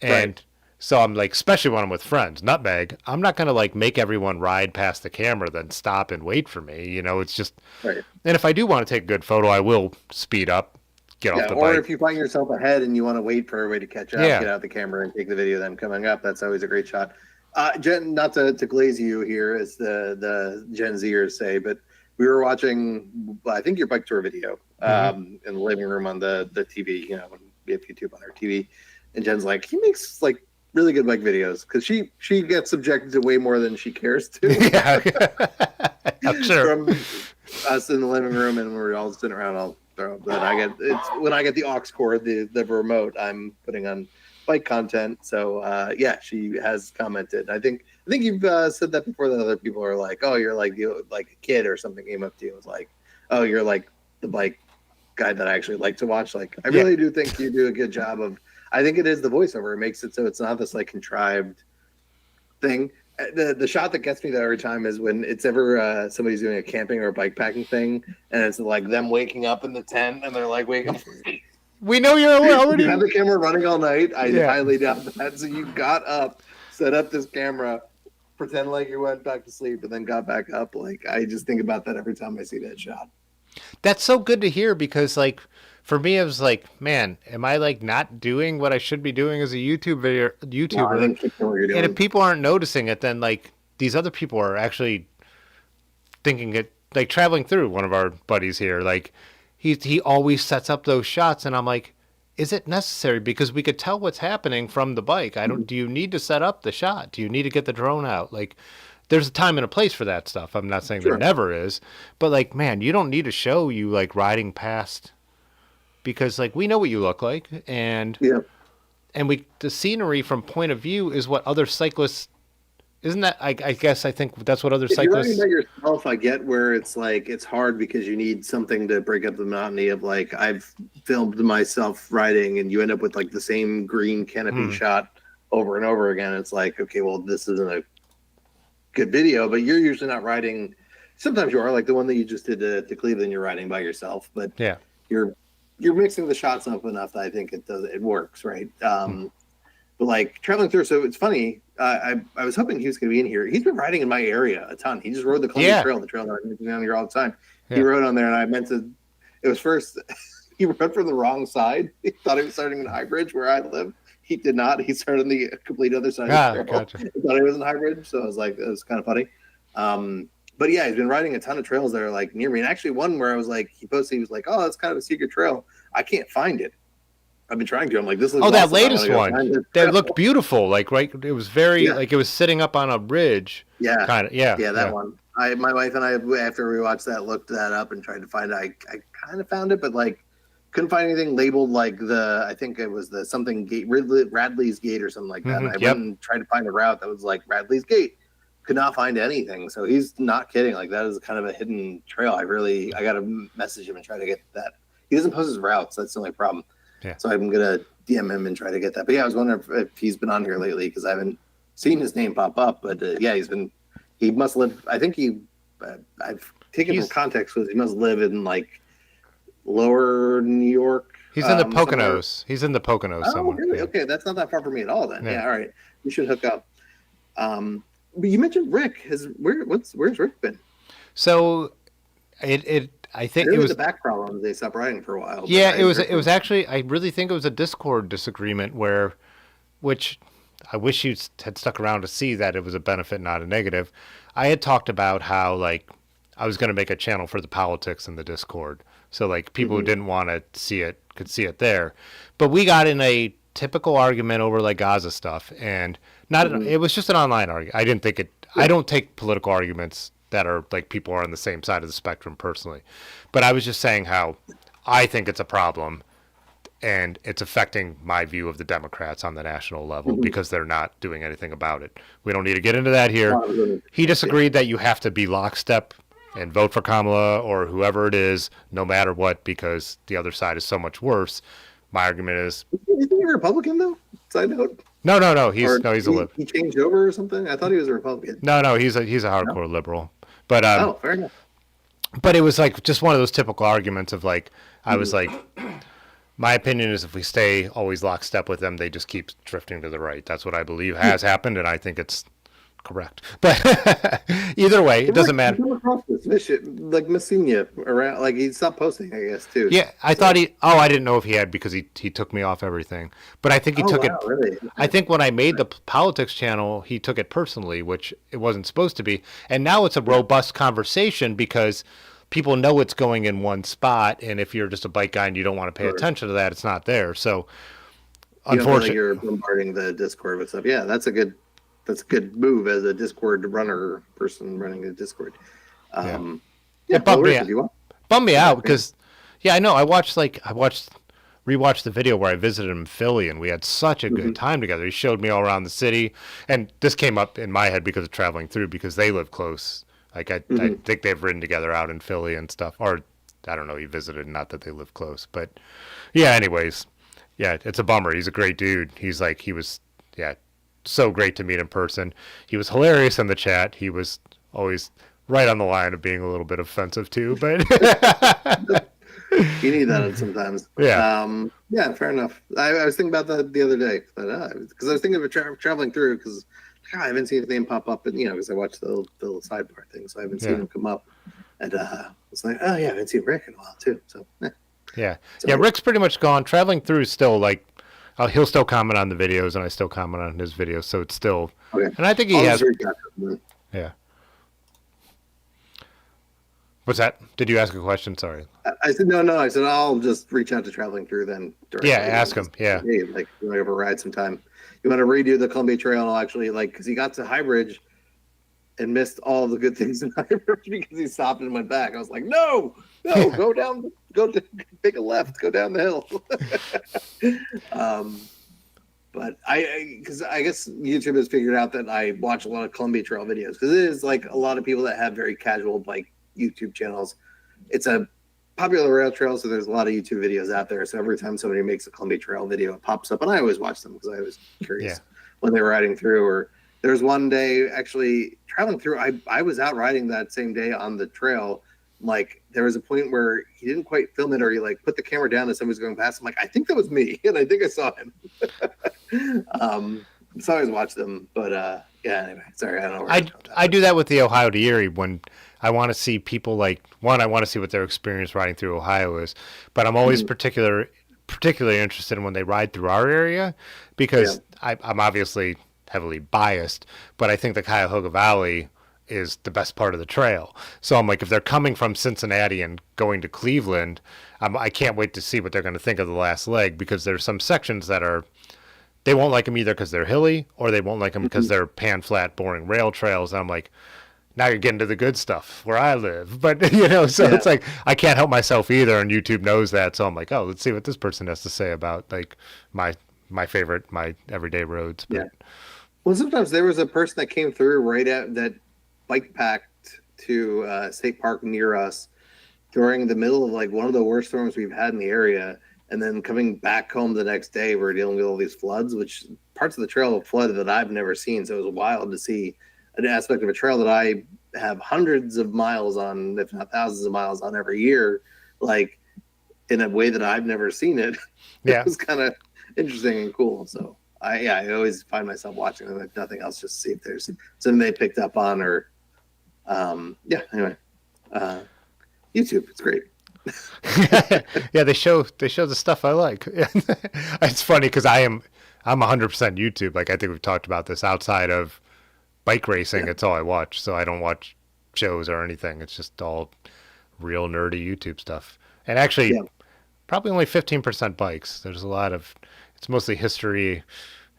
and Right. so I'm like, especially when I'm with friends, nutmeg, I'm not gonna like make everyone ride past the camera then stop and wait for me. It's just, Right. and if I do want to take a good photo, I will speed up, get off Yeah, the or bike. if you find yourself ahead and you want to wait for everybody to catch up, Yeah. get out the camera and take the video then coming up. That's always a great shot. Jen, not to glaze you here, as the Gen Zers say, but we were watching, I think, your bike tour video in the living room on the TV. When we have YouTube on our TV, and Jen's like, he makes like really good bike videos because she gets subjected to way more than she cares to. Yeah. I'm sure. From us in the living room, and we're all sitting around. I'll throw, but when I get the aux cord, the remote, I'm putting on bike content. So yeah, she has commented. I think you've said that before, that other people are like, oh, you're like a kid or something came up to you and was like, oh, you're like the bike guy that I actually like to watch. Like, I really do think you do a good job of. I think it is the voiceover. It makes it so it's not this like contrived thing. The shot that gets me there every time is when it's ever somebody's doing a camping or a bike packing thing, and it's like them waking up in the tent and they're like waking up. We know you're already. You have the camera running all night. I Yeah. highly doubt that. So you got up, set up this camera, pretend like you went back to sleep, and then got back up. Like, I just think about that every time I see that shot. That's so good to hear because like for me it was like, man, am I like not doing what I should be doing as a YouTuber? No, I think keep doing what you're doing. And if people aren't noticing it, then like these other people are actually thinking it, like traveling through one of our buddies here, like he always sets up those shots and I'm like, is it necessary? Because we could tell what's happening from the bike. Do you need to set up the shot? Do you need to get the drone out? Like there's a time and a place for that stuff. I'm not saying Sure. there never is, but like, man, you don't need to show you like riding past because like we know what you look like and Yeah. the scenery from point of view is what other cyclists. Isn't that? I guess I think that's what other If you're writing cyclists. about yourself, I get where it's like it's hard because you need something to break up the monotony of like I've filmed myself riding, and you end up with like the same green canopy shot over and over again. It's like, okay, well, this isn't a good video, but you're usually not riding. Sometimes you are, like the one that you just did to Cleveland. You're riding by yourself, but Yeah. you're mixing the shots up enough that I think it works, right? But like traveling through, so it's funny. I was hoping he was going to be in here. He's been riding in my area a ton. He just rode the Columbia Trail, the trail that I'm down here all the time. Yeah. He rode on there, and I meant to. It was first. He rode from the wrong side. He thought he was starting in High Bridge where I live. He did not. He started on the complete other side of the trail. Gotcha. I thought he was in High Bridge, so I was like, it was kind of funny. But yeah, he's been riding a ton of trails that are like near me. And actually, one where I was like, he was like, oh, that's kind of a secret trail. I can't find it. I've been trying to. I'm like, this looks Oh, that awesome. I wanna latest go one. find this That trail. looked beautiful. Like, right. It was very, like it was sitting up on a ridge. Yeah. Kind of. Yeah. Yeah, that one. My wife and I, after we watched that, looked that up and tried to find it. I kind of found it, but like couldn't find anything labeled like I think it was the something gate, Radley's Gate or something like that. And I went and tried to find a route that was like Radley's Gate. could not find anything. So he's not kidding. Like that is kind of a hidden trail. I got to message him and try to get that. He doesn't post his routes. That's the only problem. Yeah. So I'm gonna DM him and try to get that. But yeah, I was wondering if he's been on here lately because I haven't seen his name pop up. But yeah, he must live. I think I've taken from context because he must live in like lower New York. He's in the Poconos. Somewhere. He's in the Poconos somewhere. Really? Yeah. Okay, that's not that far from me at all then. Yeah, all right. We should hook up. But you mentioned Rick. Where's Rick been? So I think it was the back problem. They stopped writing for a while. Yeah, it was actually, I really think it was a Discord disagreement which I wish you had stuck around to see that it was a benefit, not a negative. I had talked about how like I was going to make a channel for the politics in the Discord. So like people who didn't want to see it could see it there. But we got in a typical argument over like Gaza stuff, and it was just an online argument. I don't take political arguments that are like people are on the same side of the spectrum personally. But I was just saying how I think it's a problem and it's affecting my view of the Democrats on the national level because they're not doing anything about it. We don't need to get into that here. He disagreed that you have to be lockstep and vote for Kamala or whoever it is, no matter what, because the other side is so much worse. My argument is... Isn't he a Republican, though? Side note? No. He's a liberal. He changed over or something? I thought he was a Republican. No. He's a hardcore liberal. But fair enough. But it was like just one of those typical arguments of like, I was like, my opinion is if we stay always lockstep with them, they just keep drifting to the right. That's what I believe has happened, and I think it's correct. But either way, it doesn't matter. Come across this like Messina around, like he stopped posting, I guess, too. Yeah, I thought I didn't know if he had because he took me off everything. But I think he took it. Really? I think when I made the politics channel, he took it personally, which it wasn't supposed to be. And now it's a robust conversation because people know it's going in one spot. And if you're just a bike guy and you don't want to pay attention to that, it's not there. So unfortunately, you're bombarding the Discord with stuff. Yeah, that's a good move as a Discord runner person running a Discord. It bummed me out because, I know I rewatched the video where I visited him in Philly and we had such a good time together. He showed me all around the city, and this came up in my head because of traveling through because they live close. Like I think they've ridden together out in Philly and stuff, or I don't know. He visited, not that they live close, but yeah. Anyways, yeah, it's a bummer. He's a great dude. He was so great to meet in person. He was hilarious in the chat. He was always right on the line of being a little bit offensive too, but you need that sometimes. Yeah, fair enough. I was thinking about that the other day because I was thinking of traveling through because I haven't seen his name pop up, and because I watched the little sidebar thing, so I haven't seen him come up. And it's like, I haven't seen Rick in a while too. So Rick's pretty much gone. Traveling through is still like. He'll still comment on the videos, and I still comment on his videos, so it's still... Okay. And I think he has... Yeah. What's that? Did you ask a question? Sorry. I said, no. I said, I'll just reach out to Traveling Through then. Directly. Yeah, ask him. Yeah. Hey, like, you want to ride sometime? You want to redo the Columbia Trail? And I'll actually, because he got to High Bridge and missed all the good things in High Bridge because he stopped and went back. I was like, no, go down... take a left, go down the hill. But because I guess YouTube has figured out that I watch a lot of Columbia Trail videos because it is like a lot of people that have very casual like YouTube channels. It's a popular rail trail, so there's a lot of YouTube videos out there. So every time somebody makes a Columbia Trail video, it pops up, and I always watch them because I was curious when they were riding through. Or there was one day actually traveling through. I was out riding that same day on the trail. Like there was a point where he didn't quite film it, or he like put the camera down and somebody was going past. I'm like, I think that was me, and I think I saw him. So I always watch them, but anyway, sorry, I don't know. I do that with the Ohio to Erie when I want to see people I want to see what their experience riding through Ohio is, but I'm always particularly interested in when they ride through our area because I'm obviously heavily biased, but I think the Cuyahoga Valley is the best part of the trail. So I'm like, if they're coming from Cincinnati and going to Cleveland, I can't wait to see what they're going to think of the last leg because there's some sections that they won't like them either because they're hilly, or they won't like them because they're pan flat, boring rail trails. And I'm like, now you're getting to the good stuff where I live. But, it's like, I can't help myself either. And YouTube knows that. So I'm like, oh, let's see what this person has to say about like my favorite, my everyday roads. But, Well, sometimes there was a person that came through right at that bike packed to state park near us during the middle of like one of the worst storms we've had in the area. And then coming back home the next day, we're dealing with all these floods, which parts of the trail flooded that I've never seen. So it was wild to see an aspect of a trail that I have hundreds of miles on, if not thousands of miles on every year, like in a way that I've never seen it. Yeah. It was kind of interesting and cool. So I always find myself watching them, if nothing else, just to see if there's something they picked up on or, anyway, YouTube, it's great. Yeah, they show the stuff I like. It's funny because I'm 100% YouTube. Like I think we've talked about this. Outside of bike racing, it's all I watch. So I don't watch shows or anything. It's just all real nerdy YouTube stuff. And actually, probably only 15% bikes. There's a lot of, it's mostly history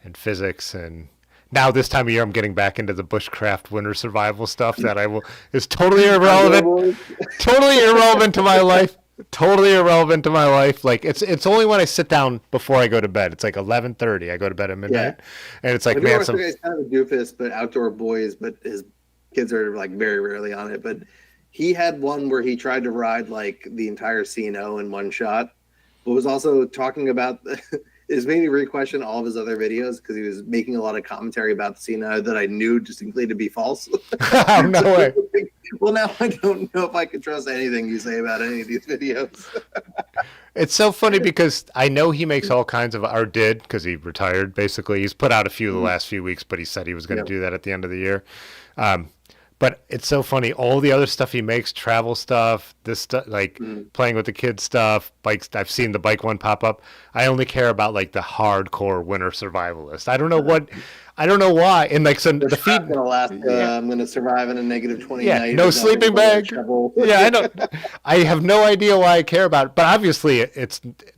and physics. And now this time of year, I'm getting back into the bushcraft winter survival stuff that is totally irrelevant, totally irrelevant to my life. Totally irrelevant to my life. Like it's only when I sit down before I go to bed. It's like 11:30. I go to bed at midnight, and it's like, man, some guy's kind of a doofus, but outdoor boys. But his kids are like very rarely on it. But he had one where he tried to ride like the entire C&O in one shot, but was also talking about. It made me re-question all of his other videos because he was making a lot of commentary about the C&O that I knew distinctly to be false. Oh, no way. Well, now I don't know if I can trust anything you say about any of these videos. It's so funny because I know he makes all kinds of, or did, because he retired, basically. He's put out a few the last few weeks, but he said he was going to do that at the end of the year. But it's so funny. All the other stuff he makes, travel stuff, this stuff, like playing with the kids stuff, bikes. I've seen the bike one pop up. I only care about like the hardcore winter survivalist. I don't know why. And like, so the feed. Gonna last. I'm gonna survive in a -20 night. No sleeping bag. Yeah, I know. I have no idea why I care about it, but obviously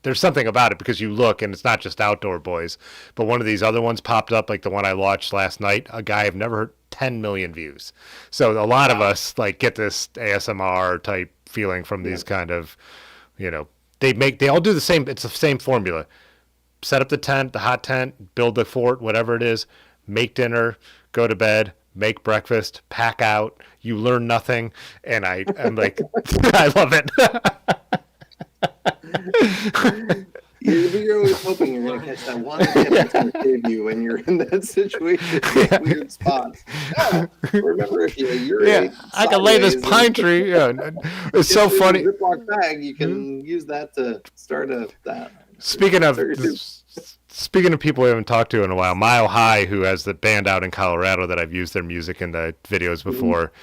there's something about it because you look and it's not just outdoor boys. But one of these other ones popped up, like the one I watched last night. A guy I've never heard. 10 million views. So a lot of us like get this ASMR type feeling from these kind of, they all do the same. It's the same formula. Set up the tent, the hot tent, build the fort, whatever it is, make dinner, go to bed, make breakfast, pack out. You learn nothing. And I'm like, I love it. You're always hoping you're going to catch that one tip that's going to save you when you're in that situation, weird spot. Remember, if you're I can lay this pine tree. Yeah, it's so funny. Ziploc bag, you can use that to start that. Speaking of people we haven't talked to in a while, Mile High, who has the band out in Colorado that I've used their music in the videos before.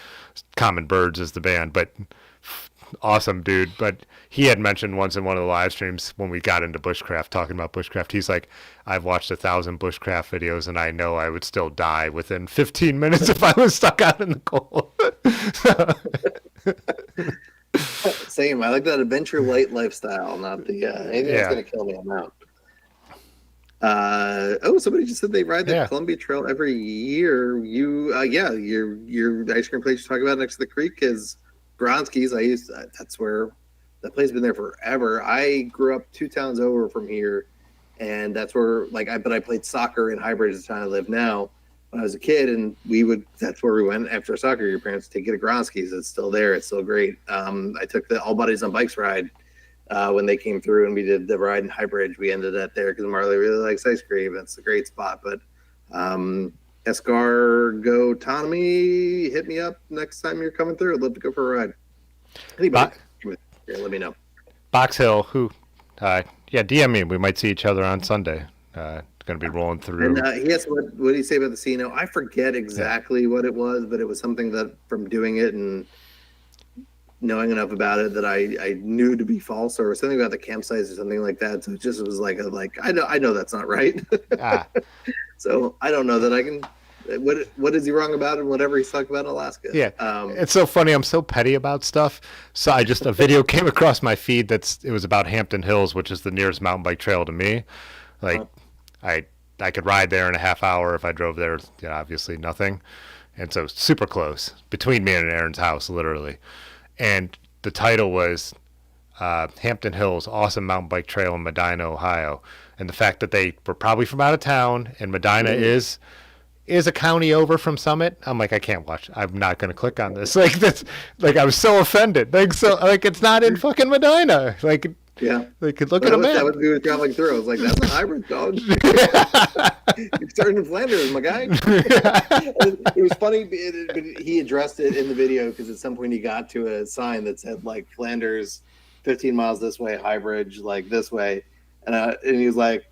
Common Birds is the band, but awesome dude. But he had mentioned once in one of the live streams when we got into bushcraft, talking about bushcraft, he's like, I've watched 1,000 bushcraft videos and I know I would still die within 15 minutes if I was stuck out in the cold. Same. I like that adventure light lifestyle, not the anything that's going to kill me. I'm out. Somebody just said they ride the Columbia Trail every year. Your ice cream place you talk about next to the creek is Bronski's. That's where that place has been there forever. I grew up 2 towns over from here, and that's where I played soccer in Highbridge, the town I live now, when I was a kid, and that's where we went after soccer. Your parents take you to Gronski's. It's still there. It's still great. I took the All Buddies on Bikes ride when they came through, and we did the ride in Highbridge. We ended up there because Marley really likes ice cream. It's a great spot. But Escargotonomy, hit me up next time you're coming through. I'd love to go for a ride. Anybody, let me know. Box Hill, DM me. We might see each other on Sunday. Going to be rolling through. And he asked, what did he say about the C&O? I forget exactly what it was, but it was something that from doing it and knowing enough about it that I knew to be false, or something about the campsites or something like that. So it just was like I know that's not right. So I don't know that I can. What is he wrong about and whatever he's talking about in Alaska? Yeah, it's so funny. I'm so petty about stuff. So a video came across my feed it was about Hampton Hills, which is the nearest mountain bike trail to me. I could ride there in a half hour if I drove there. Obviously nothing, and so super close between me and Aaron's house, literally. And the title was Hampton Hills, awesome mountain bike trail in Medina, Ohio. And the fact that they were probably from out of town, and Medina is is a county over from Summit. I'm like, I can't watch. I'm not going to click on this. Like that's like I was so offended. Like it's not in fucking Medina. Like Yeah. Look at a That map. was we were traveling through. I was like, that's a hybrid dog. You're starting in Flanders, my guy. It was funny, but he addressed it in the video because at some point he got to a sign that said like Flanders, 15 miles this way, High Bridge, like this way. And he was like,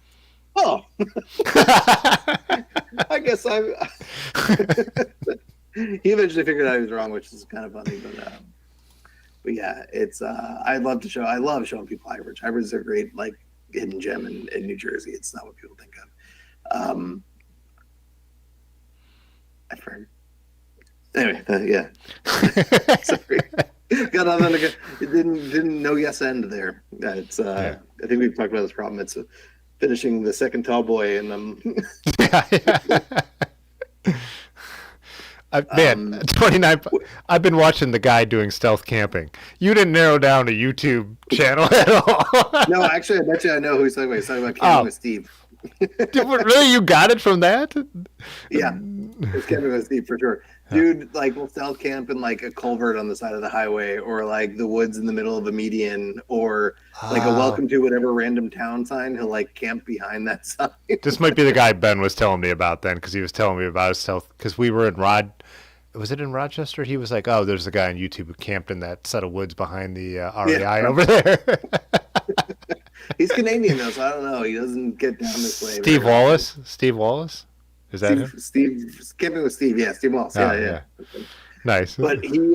oh, I guess I'm. He eventually figured out he was wrong, which is kind of funny, but yeah, it's I love showing people hybrids. Hybrids are great, like hidden gem in New Jersey. It's not what people think of. I forgot. Anyway, yeah. Sorry. Got on it didn't no yes end there. It's I think we've talked about this problem. It's finishing the second tall boy and man, 29. I've been watching the guy doing stealth camping. You didn't narrow down a YouTube channel at all. No, actually, I bet you I know who he's talking about. He's talking about camping with Steve. Really, you got it from that? Yeah, it's camping with Steve for sure. Dude, like will stealth camp in like a culvert on the side of the highway, or like the woods in the middle of a median, or like a welcome to whatever random town sign. He'll like camp behind that sign. This might be the guy Ben was telling me about then, because he was telling me about his stealth. Because we were in was it in Rochester? He was like, "Oh, there's a guy on YouTube who camped in that set of woods behind the REI over there." He's Canadian though, so I don't know. He doesn't get down this way. Steve Wallace. Steve Wallace. Is that him? Steve camping with Steve. Yeah, Steve Wallace. Yeah. Nice. But he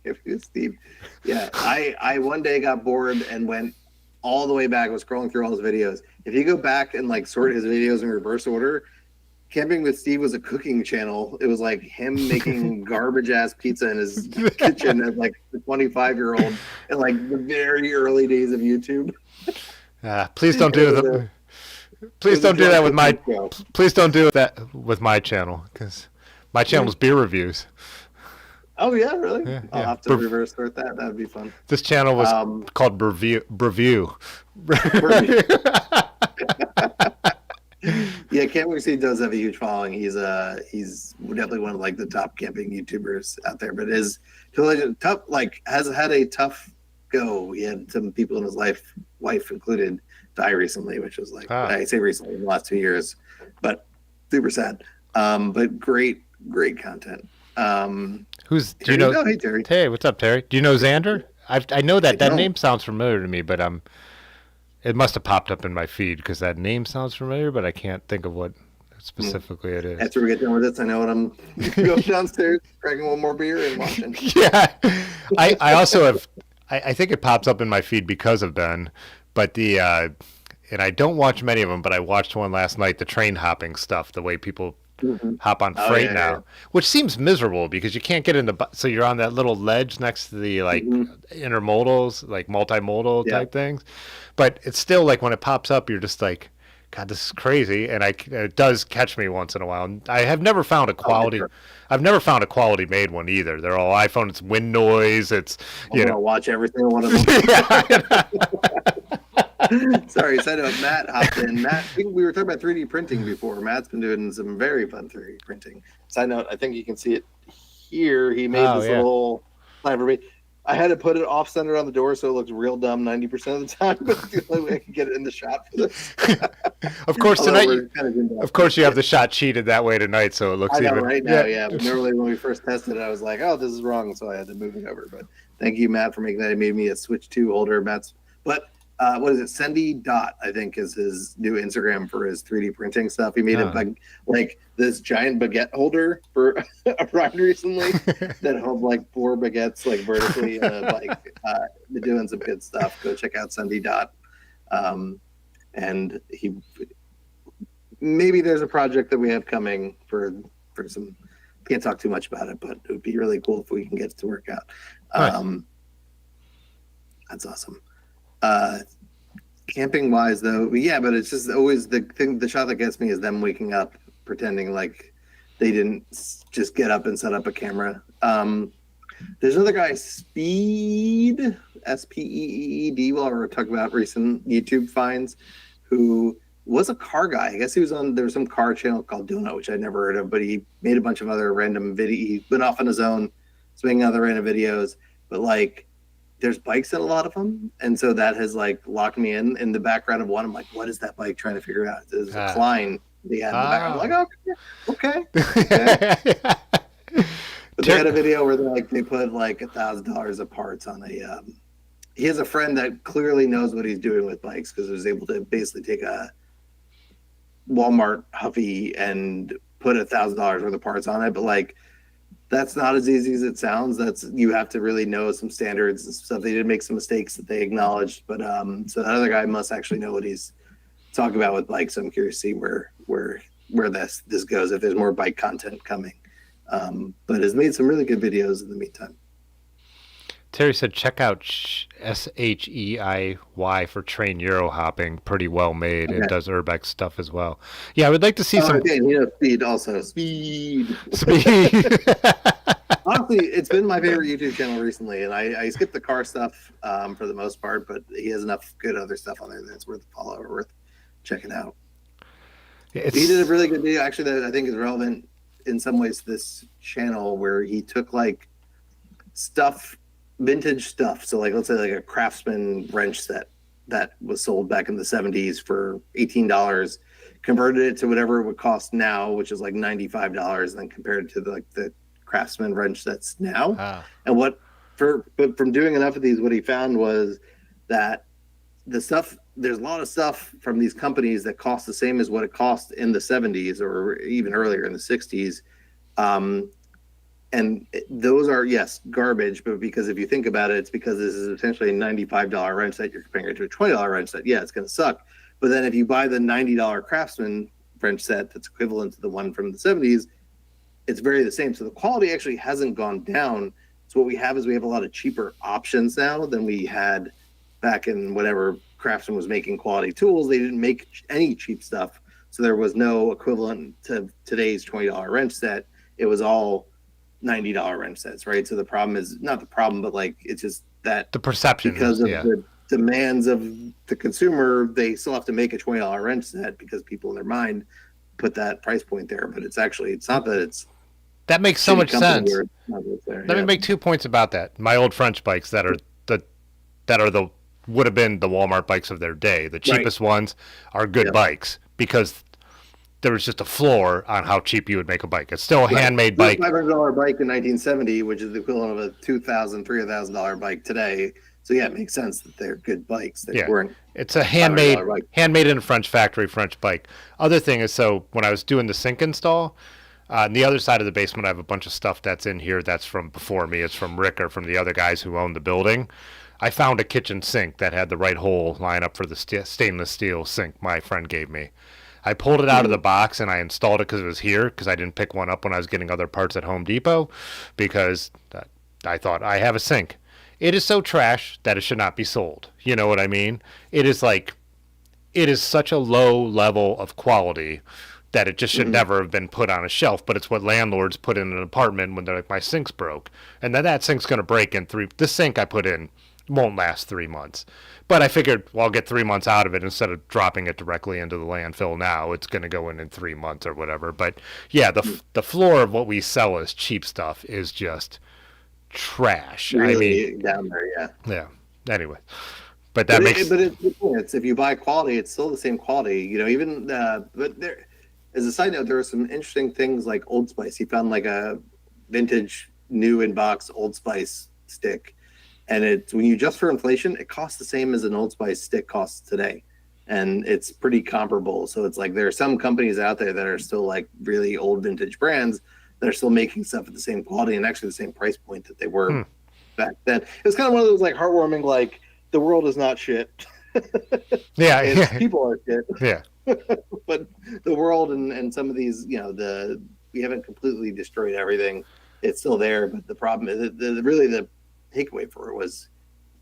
camping with Steve. Yeah, I one day got bored and went all the way back. Was scrolling through all his videos. If you go back and like sort his videos in reverse order, Camping with Steve was a cooking channel. It was like him making garbage ass pizza in his kitchen as like a 25-year-old in like the very early days of YouTube. Please don't do that. Please don't do that with my. Please don't do that with my channel, because my channel is beer reviews. Oh yeah, really? Yeah, I'll have to reverse sort that. That'd be fun. This channel was called Breview. Yeah, Camping with Steve does have a huge following. He's definitely one of like the top camping YouTubers out there. But is tough, like has had a tough go. He had some people in his wife included, die recently, which was like I say recently in the last 2 years, but super sad. But great content. Who's do you know? Oh, hey Terry. Hey, what's up, Terry? Do you know Xander? I know that name sounds familiar to me, but it must have popped up in my feed because that name sounds familiar, but I can't think of what specifically it is. After we get done with this, I know what I'm going downstairs, cracking one more beer and watching. Yeah, I also have. I think it pops up in my feed because of Ben, but and I don't watch many of them, but I watched one last night, the train hopping stuff, the way people hop on freight now, which seems miserable because you can't get in so you're on that little ledge next to the like intermodals, like multimodal type things, but it's still like when it pops up, you're just like, God, this is crazy, and it does catch me once in a while. I have never found a quality. I've never found a quality made one either. They're all iPhone. It's wind noise. It's I'm gonna watch every single one of them. Sorry, side note, Matt hopped in. Matt, I think we were talking about 3D printing before. Matt's been doing some very fun 3D printing. Side note, I think you can see it here. He made this little sign for me. I had to put it off center on the door so it looks real dumb 90% of the time, but the only way I can get it in the shot for this. Of course, you have the shot cheated that way tonight, so it looks I know, even. Right now, yeah. But normally when we first tested it, I was like, oh, this is wrong, so I had to move it over. But thank you, Matt, for making that. It made me a Switch 2 holder. But what is it? Sendy Dot, I think, is his new Instagram for his 3D printing stuff. He made like this giant baguette holder for a ride recently that held like 4 baguettes like vertically. They're doing some good stuff. Go check out Sendy Dot. And maybe there's a project that we have coming for some. Can't talk too much about it, but it would be really cool if we can get it to work out. That's awesome. Camping wise though, but it's just always the shot that gets me is them waking up pretending like they didn't just get up and set up a camera. There's another guy, Speed, Speed, while we're talking about recent YouTube finds, who was a car guy. I guess he was on, there was some car channel called Donut, which I'd never heard of, but he made a bunch of other random video. He went off on his own, making other random videos, but like there's bikes in a lot of them. And so that has like locked me in the background of one. I'm like, what is that bike trying to figure out? There's a Klein they had in the background. I'm like, okay. But they had a video where they put like $1,000 of parts on a, he has a friend that clearly knows what he's doing with bikes because he was able to basically take a Walmart Huffy and put $1,000 worth of parts on it. But like, that's not as easy as it sounds. You have to really know some standards and stuff. They did make some mistakes that they acknowledged, but so that other guy must actually know what he's talking about with bikes. So I'm curious to see where this goes, if there's more bike content coming. But has made some really good videos in the meantime. Terry said, check out SHEIY for train Euro hopping. Pretty well made. Okay. It does urbex stuff as well. Yeah, I would like to see some. Okay, speed also. Speed. Honestly, it's been my favorite YouTube channel recently, and I skipped the car stuff for the most part, but he has enough good other stuff on there that's worth a follow or worth checking out. He did a really good video, actually, that I think is relevant in some ways to this channel, where he took like vintage stuff. So like, let's say like a Craftsman wrench set that was sold back in the 70s for $18, converted it to whatever it would cost now, which is like $95, and then compared it to the Craftsman wrench that's now. And but from doing enough of these, what he found was that there's a lot of stuff from these companies that cost the same as what it cost in the 70s or even earlier in the 60s. And those are, yes, garbage, but because if you think about it, it's because this is essentially a $95 wrench set. You're comparing it to a $20 wrench set. Yeah, it's going to suck. But then if you buy the $90 Craftsman wrench set that's equivalent to the one from the 70s, it's very the same. So the quality actually hasn't gone down. So what we have is we have a lot of cheaper options now than we had back in whenever Craftsman was making quality tools. They didn't make any cheap stuff. So there was no equivalent to today's $20 wrench set. It was all $90 wrench sets, right? So the problem is not the problem, but like it's just that the perception because of the demands of the consumer, they still have to make a $20 wrench set because people in their mind put that price point there. But it's not that it's that makes so much sense. Let me make 2 points about that. My old French bikes that would have been the Walmart bikes of their day. The cheapest ones are good bikes because there was just a floor on how cheap you would make a bike. It's still a handmade bike. $500 bike in 1970, which is the equivalent of a $2,000, $3,000 bike today. So yeah, it makes sense that they're good bikes. Weren't. It's a handmade in a French factory French bike. Other thing is, so when I was doing the sink install, on the other side of the basement, I have a bunch of stuff that's in here that's from before me. It's from Rick or from the other guys who own the building. I found a kitchen sink that had the right hole line up for the stainless steel sink my friend gave me. I pulled it out of the box and I installed it because it was here, because I didn't pick one up when I was getting other parts at Home Depot, because I thought I have a sink. It is so trash that it should not be sold. You know what I mean? It is such a low level of quality that it just should never have been put on a shelf, but it's what landlords put in an apartment when they're like, my sink's broke. And then that sink's going to break in this sink I put in won't last 3 months. But I figured, well, I'll get 3 months out of it instead of dropping it directly into the landfill now. It's going to go in 3 months or whatever. But yeah, the floor of what we sell as cheap stuff is just trash. Really down there, yeah. Yeah. Anyway, but it's if you buy quality, it's still the same quality. You know, even but there, as a side note, there are some interesting things like Old Spice. He found like a vintage, new in box Old Spice stick. And when you adjust for inflation, it costs the same as an Old Spice stick costs today. And it's pretty comparable. So it's like there are some companies out there that are still like really old vintage brands that are still making stuff at the same quality and actually the same price point that they were back then. It was kind of one of those like heartwarming, like the world is not shit. People are shit. Yeah. But the world and some of these, we haven't completely destroyed everything. It's still there. But the problem is the takeaway for it was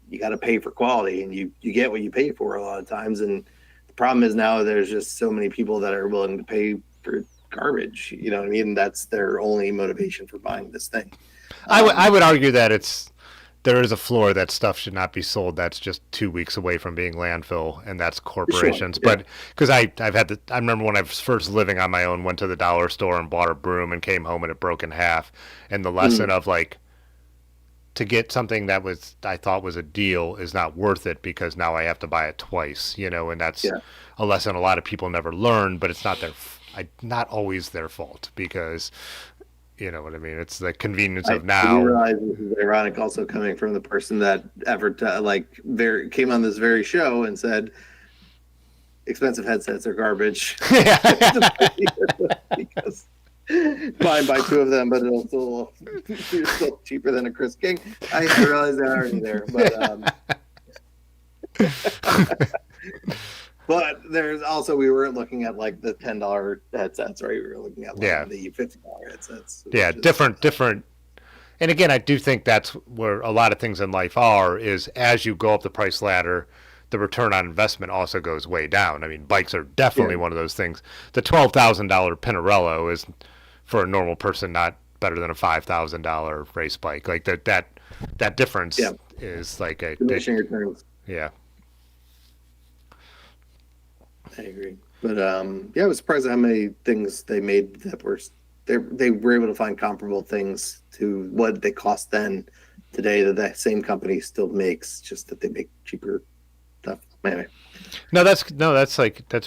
you got to pay for quality, and you get what you pay for a lot of times. And the problem is now there's just so many people that are willing to pay for garbage. You know what I mean? That's their only motivation for buying this thing. I would argue that it's there is a floor that stuff should not be sold that's just 2 weeks away from being landfill, and that's Sure. corporations. Yeah. But because I've had the, I remember when I was first living on my own, went to the dollar store and bought a broom and came home and it broke in half. And the lesson of like, to get something that was I thought was a deal is not worth it because now I have to buy it twice, and that's Yeah. a lesson a lot of people never learn, but it's not not always their fault because you know what I mean. It's the convenience of I do now. realize this is ironic, also coming from the person that came on this very show and said expensive headsets are garbage. Because fine, buy two of them, but it'll still cheaper than a Chris King. I realize that already there, but there's also, we weren't looking at like the $10 headsets, right? We were looking at like the $50 headsets. Yeah, different. And again, I do think that's where a lot of things in life are, is as you go up the price ladder, the return on investment also goes way down. I mean, bikes are definitely one of those things. The $12,000 Pinarello is, for a normal person, not better than a $5,000 race bike. Like that difference is like a diminishing returns. Yeah. I agree. But I was surprised at how many things they made that they were able to find comparable things to what they cost then today that same company still makes, just that they make cheaper stuff. Anyway. No, that's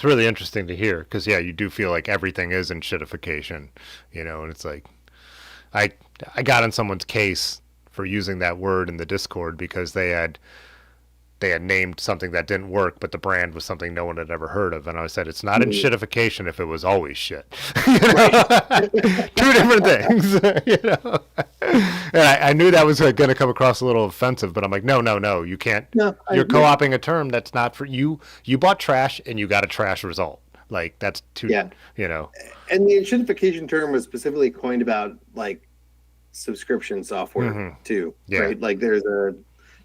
really interesting to hear, because you do feel like everything is in shitification, and it's like I got in someone's case for using that word in the Discord because they had named something that didn't work, but the brand was something no one had ever heard of. And I said, it's not in shitification if it was always shit. Two different things. And I knew that was going to come across a little offensive, but I'm like, no, you can't. No, you're co-opting a term that's not for you. You bought trash and you got a trash result. Like, that's too, And the shitification term was specifically coined about like subscription software too, right? Like there's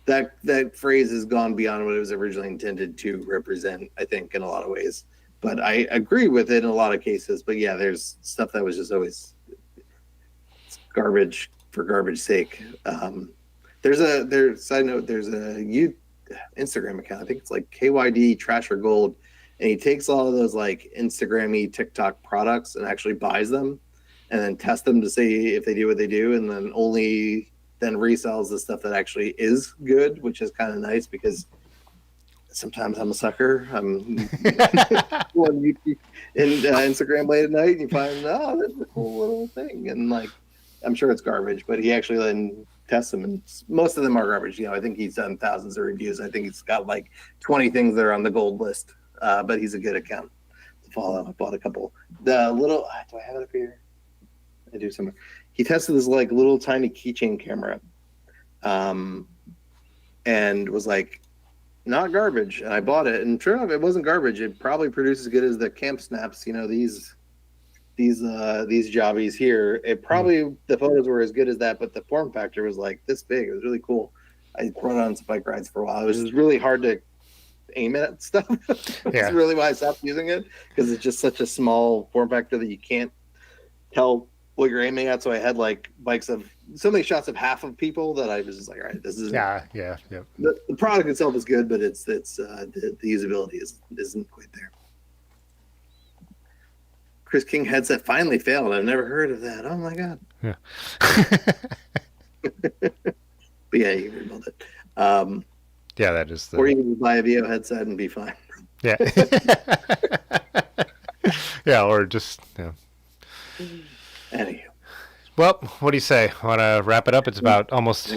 that phrase has gone beyond what it was originally intended to represent, I think, in a lot of ways. But I agree with it in a lot of cases. But there's stuff that was just always garbage for garbage sake. There's a Instagram account. I think it's like KYD Trash or Gold, and he takes all of those like Instagram-y TikTok products and actually buys them, and then tests them to see if they do what they do, and then resells the stuff that actually is good, which is kind of nice because sometimes I'm a sucker. I'm on YouTube and Instagram late at night, and you find, that's a cool little thing, and like I'm sure it's garbage, but he actually then tests them, and most of them are garbage. I think he's done thousands of reviews. I think he's got like 20 things that are on the gold list, but he's a good account to follow. I bought a couple. The little, do I have it up here? I do somewhere. He tested this like little tiny keychain camera, and was like, not garbage. And I bought it, and sure enough, it wasn't garbage. It probably produced as good as the Camp Snaps. These jobbies here. It probably the photos were as good as that, but the form factor was like this big. It was really cool. I brought it on some bike rides for a while. It was just really hard to aim at stuff. That's really why I stopped using it, because it's just such a small form factor that you can't tell what you're aiming at. So I had like bikes of so many shots of half of people that I was just like, all right, this is the product itself is good, but it's the usability isn't quite there. Chris King headset finally failed. I've never heard of that. Oh my god. Yeah. But you can rebuild it. That is or you can buy a VO headset and be fine. Yeah. Or just Anywho. Well, what do you say? Want to wrap it up? It's about almost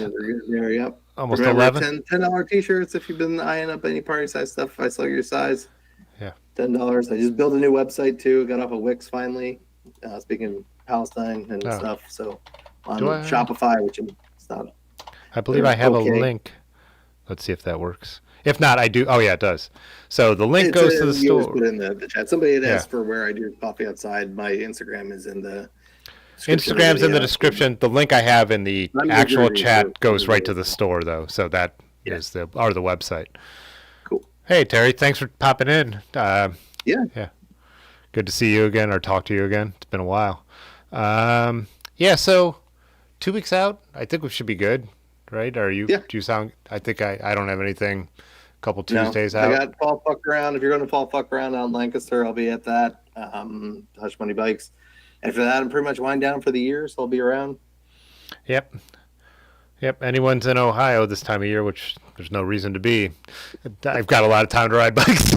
almost 11. $10 t-shirts if you've been eyeing up any party size stuff. If I sell your size. Yeah. $10. I just built a new website too. Got off of Wix finally. Speaking of Palestine and stuff. So on Shopify, which it's not. I believe I have a link. Let's see if that works. If not, I do. Oh yeah, it does. So the link goes to the store. Put in the chat. Somebody had asked for where I do coffee outside. My Instagram is in the Instagram's in the description. The link I have in the actual chat goes right to the store, though. So that is the website. Cool. Hey, Terry, thanks for popping in. Yeah. Good to see you again, or talk to you again. It's been a while. So 2 weeks out, I think we should be good right? Are you? Yeah. Do you sound? I think I don't have anything. A couple No, Tuesdays I out. got Fall Fuck Around. If you're going to Fall Fuck Around out in Lancaster, I'll be at that. Hush Money Bikes. After that, I'm pretty much wind down for the year, so I'll be around. Yep. Yep. Anyone's in Ohio this time of year, which there's no reason to be. I've got a lot of time to ride bikes.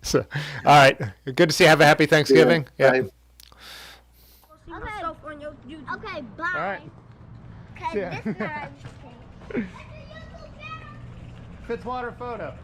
So, all right. Good to see you. Have a happy Thanksgiving. Yeah. Yeah. Okay, bye. All right. Okay, Yeah. this time. Fitzwater photo.